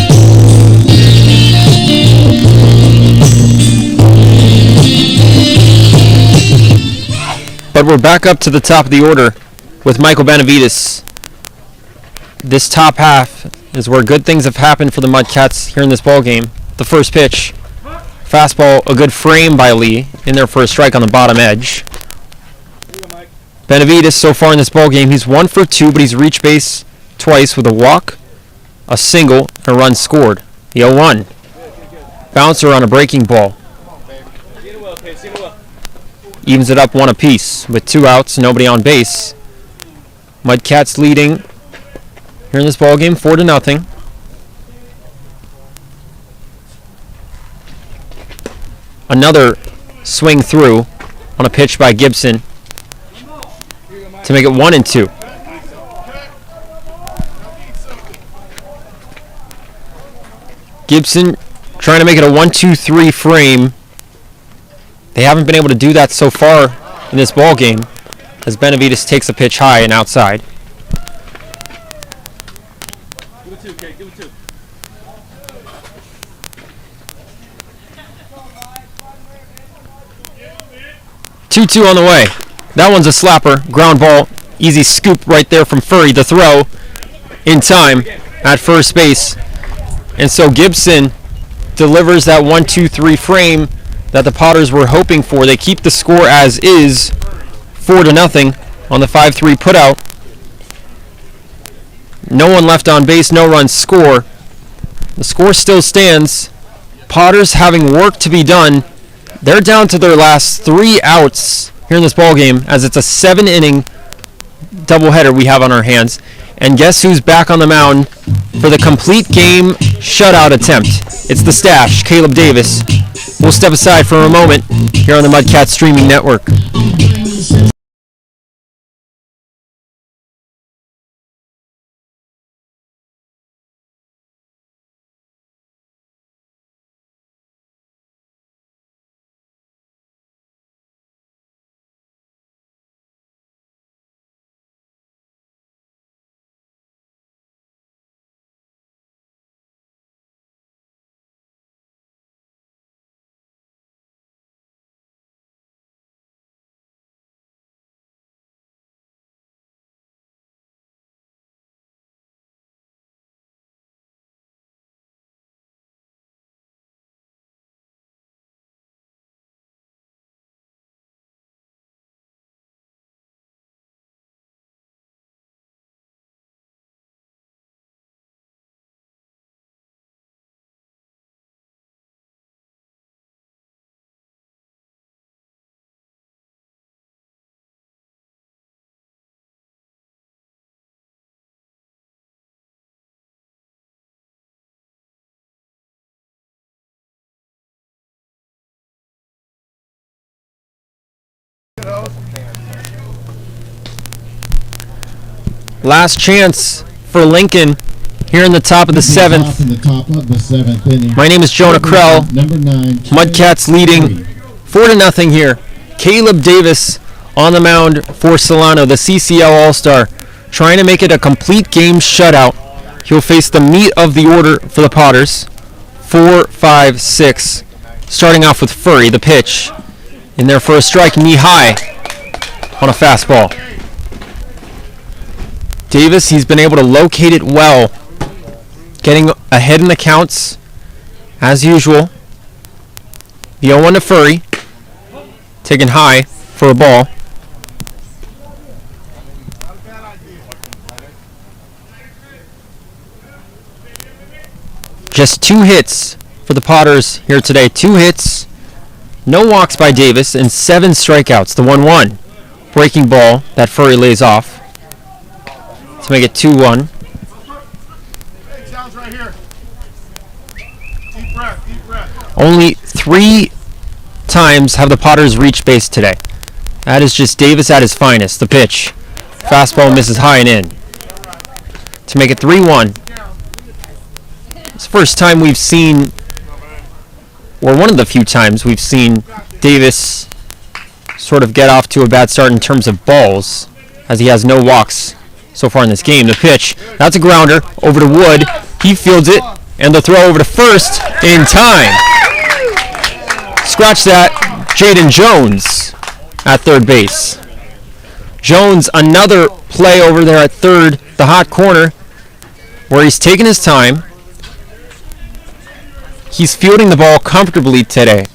But we're back up to the top of the order with Michael Benavides. This top half is where good things have happened for the Mudcats here in this ball game. The first pitch. Fastball, a good frame by Lee in there for a strike on the bottom edge. Benavides so far in this ball game, he's 1 for 2, but he's reached base twice with a walk, a single, and a run scored. The 0-1. Bouncer on a breaking ball. Evens it up 1 apiece with 2 outs, nobody on base. Mudcats leading here in this ball game 4-0. Another swing through on a pitch by Gibson to make it 1-2. Gibson trying to make it a 1-2-3 frame. They haven't been able to do that so far in this ball game as Benavides takes a pitch high and outside. Give it 2, Kate. Give it 2. 2-2 on the way. That one's a slapper. Ground ball. Easy scoop right there from Furry. The throw in time at first base. And so Gibson delivers that 1-2-3 frame that the Potters were hoping for. They keep the score as is, 4-0 on the 5-3 putout. No one left on base, no runs score. The score still stands. Potters having work to be done. They're down to their last 3 outs here in this ball game, as it's a 7-inning doubleheader we have on our hands. And guess who's back on the mound for the complete game shutout attempt? It's the stash, Caleb Davis. We'll step aside for a moment here on the Mudcats streaming network. Last chance for Lincoln here in the top of the 7th. In the top of the 7th inning. My name is Jonah Krell. Number 9. Mudcats leading 4-0 here. Caleb Davis on the mound for Solano, the CCL All-Star, trying to make it a complete game shutout. He'll face the meat of the order for the Potters. 4, 5, 6. Starting off with Furry, the pitch. In there for a strike, knee high on a fastball. Davis, he's been able to locate it well, getting ahead in the counts as usual. The 0-1 to Furry, taken high for a ball. Just 2 hits for the Potters here today. 2 hits, no walks by Davis, and 7 strikeouts. The 1-1 breaking ball that Furry lays off to make it 2-1. Hey, sounds right here. Deep breath, deep breath. Only 3 times have the Potters reached base today. That is just Davis at his finest. The pitch. Fastball misses high and in to make it 3-1. It's the first time we've seen, or one of the few times we've seen, Davis sort of get off to a bad start in terms of balls, as he has no walks so far in this game. The pitch, that's a grounder over to Wood. He fields it, and the throw over to first in time. Scratch that, Jaden Jones at third base. Jones, another play over there at third, the hot corner, where he's taking his time. He's fielding the ball comfortably today.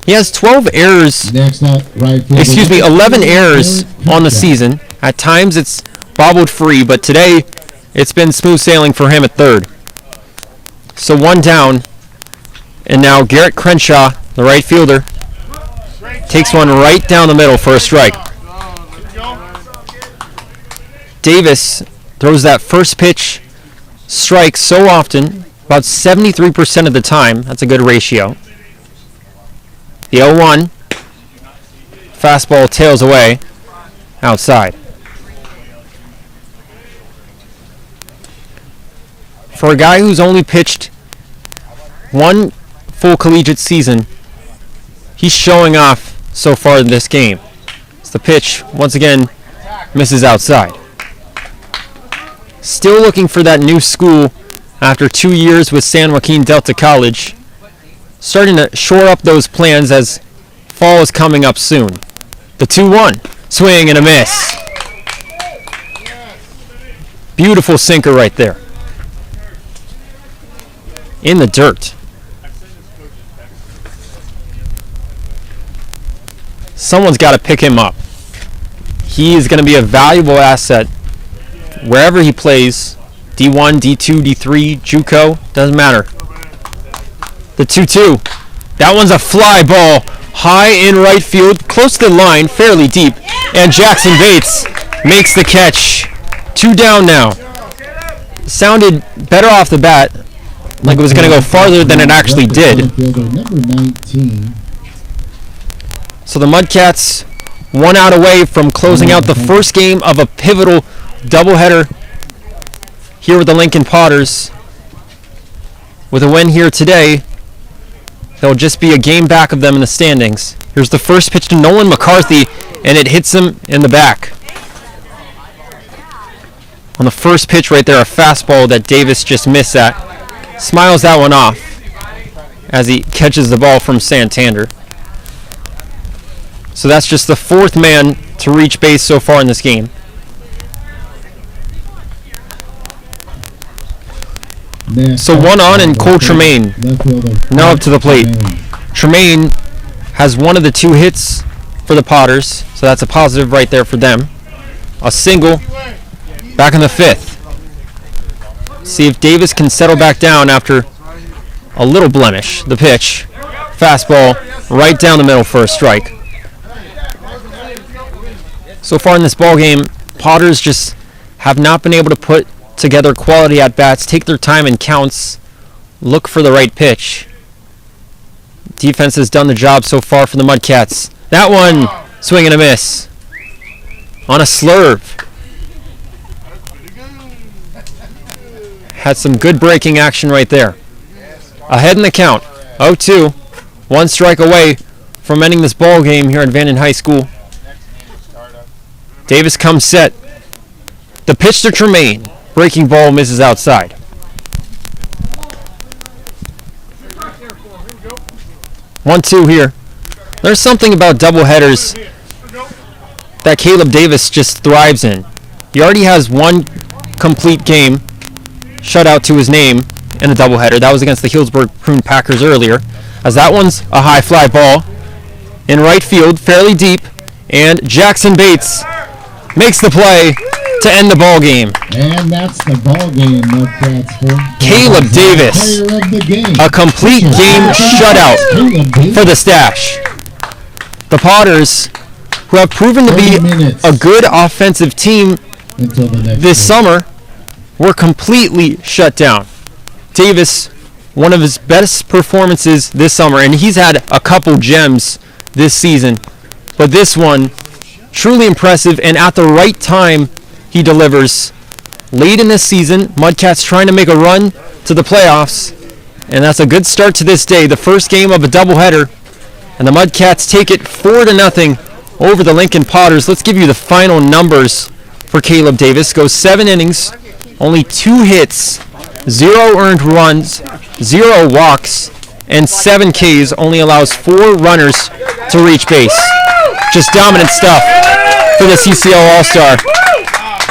He has 12 errors, Next up, right fielder. 11 errors on the season. At times it's bobbled free, but today it's been smooth sailing for him at third. So 1 down, and now Garrett Crenshaw, the right fielder, takes one right down the middle for a strike. Davis throws that first pitch strike so often, about 73% of the time. That's a good ratio. The 0-1, fastball tails away, outside. For a guy who's only pitched 1 full collegiate season, he's showing off so far in this game. It's the pitch, once again, misses outside. Still looking for that new school after 2 years with San Joaquin Delta College. Starting to shore up those plans as fall is coming up soon. The 2-1, swing and a miss. Beautiful sinker right there. In the dirt. Someone's got to pick him up. He is going to be a valuable asset wherever he plays D1, D2, D3, JUCO, doesn't matter. The 2-2. That one's a fly ball. High in right field, close to the line, fairly deep. And Jackson Bates makes the catch. 2 down now. Sounded better off the bat, like it was going to go farther than it actually did. Number 19. So the Mudcats 1 out away from closing out the first game of a pivotal doubleheader here with the Lincoln Potters. With a win here today, they'll just be a game back of them in the standings. Here's the first pitch to Nolan McCarthy, and it hits him in the back. On the first pitch right there, a fastball that Davis just missed at. Smiles that one off as he catches the ball from Santander. So that's just the 4th man to reach base so far in this game. So 1 on, and Cole Tremaine now up to the plate. Tremaine has one of the 2 hits for the Potters, so that's a positive right there for them. A single back in the 5th. See if Davis can settle back down after a little blemish. The pitch, fastball right down the middle for a strike. So far in this ball game, Potters just have not been able to put together quality at-bats, take their time in counts, look for the right pitch. Defense has done the job so far for the Mudcats. That one, swing and a miss. On a slurve. Had some good breaking action right there. Ahead in the count, 0-2. 1 strike away from ending this ball game here at Vanden High School. Davis comes set. The pitch to Tremaine. Breaking ball misses outside. One, 2 here. There's something about doubleheaders that Caleb Davis just thrives in. He already has 1 complete game shutout to his name in a doubleheader. That was against the Healdsburg Prune Packers earlier. As that one's a high fly ball in right field, fairly deep, and Jackson Bates makes the play to end the ball game. And that's the ball game, Mudcats for Caleb Davis, player of the game. a complete game shutout for the Stash. The Potters, who have proven to be 30 minutes a good offensive team until the next this game. summer, were completely shut down. Davis, one of his best performances this summer, and he's had a couple gems this season, but this one, truly impressive, and at the right time, he delivers. Late in this season, Mudcats trying to make a run to the playoffs, and that's a good start to this day, the first game of a doubleheader, and the Mudcats take it 4-0 over the Lincoln Potters. Let's give you the final numbers for Caleb Davis. Goes 7 innings, only 2 hits, 0 earned runs, 0 walks, and 7 Ks. Only allows 4 runners to reach base. Just dominant stuff for the CCL All-Star.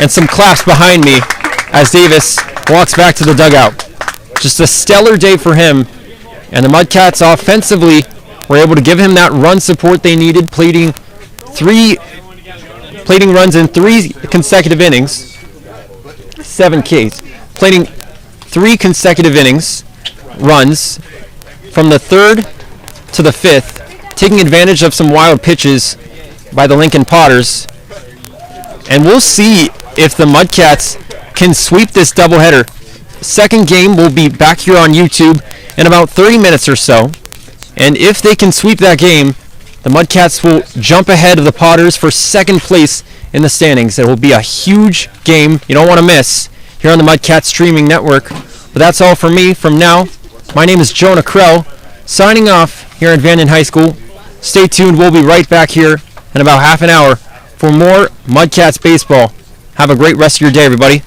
And some claps behind me as Davis walks back to the dugout. Just a stellar day for him. And the Mudcats offensively were able to give him that run support they needed, plating runs in 3 consecutive innings. 7 Ks. Plating 3 consecutive innings, runs, from the 3rd to the 5th, taking advantage of some wild pitches by the Lincoln Potters. And we'll see if the Mudcats can sweep this doubleheader. Second game will be back here on YouTube in about 30 minutes or so. And if they can sweep that game, the Mudcats will jump ahead of the Potters for 2nd place in the standings. It will be a huge game you don't want to miss here on the Mudcats streaming network. But that's all for me from now. My name is Jonah Krell, signing off here at Vanden High School. Stay tuned. We'll be right back here in about half an hour for more Mudcats baseball. Have a great rest of your day, everybody.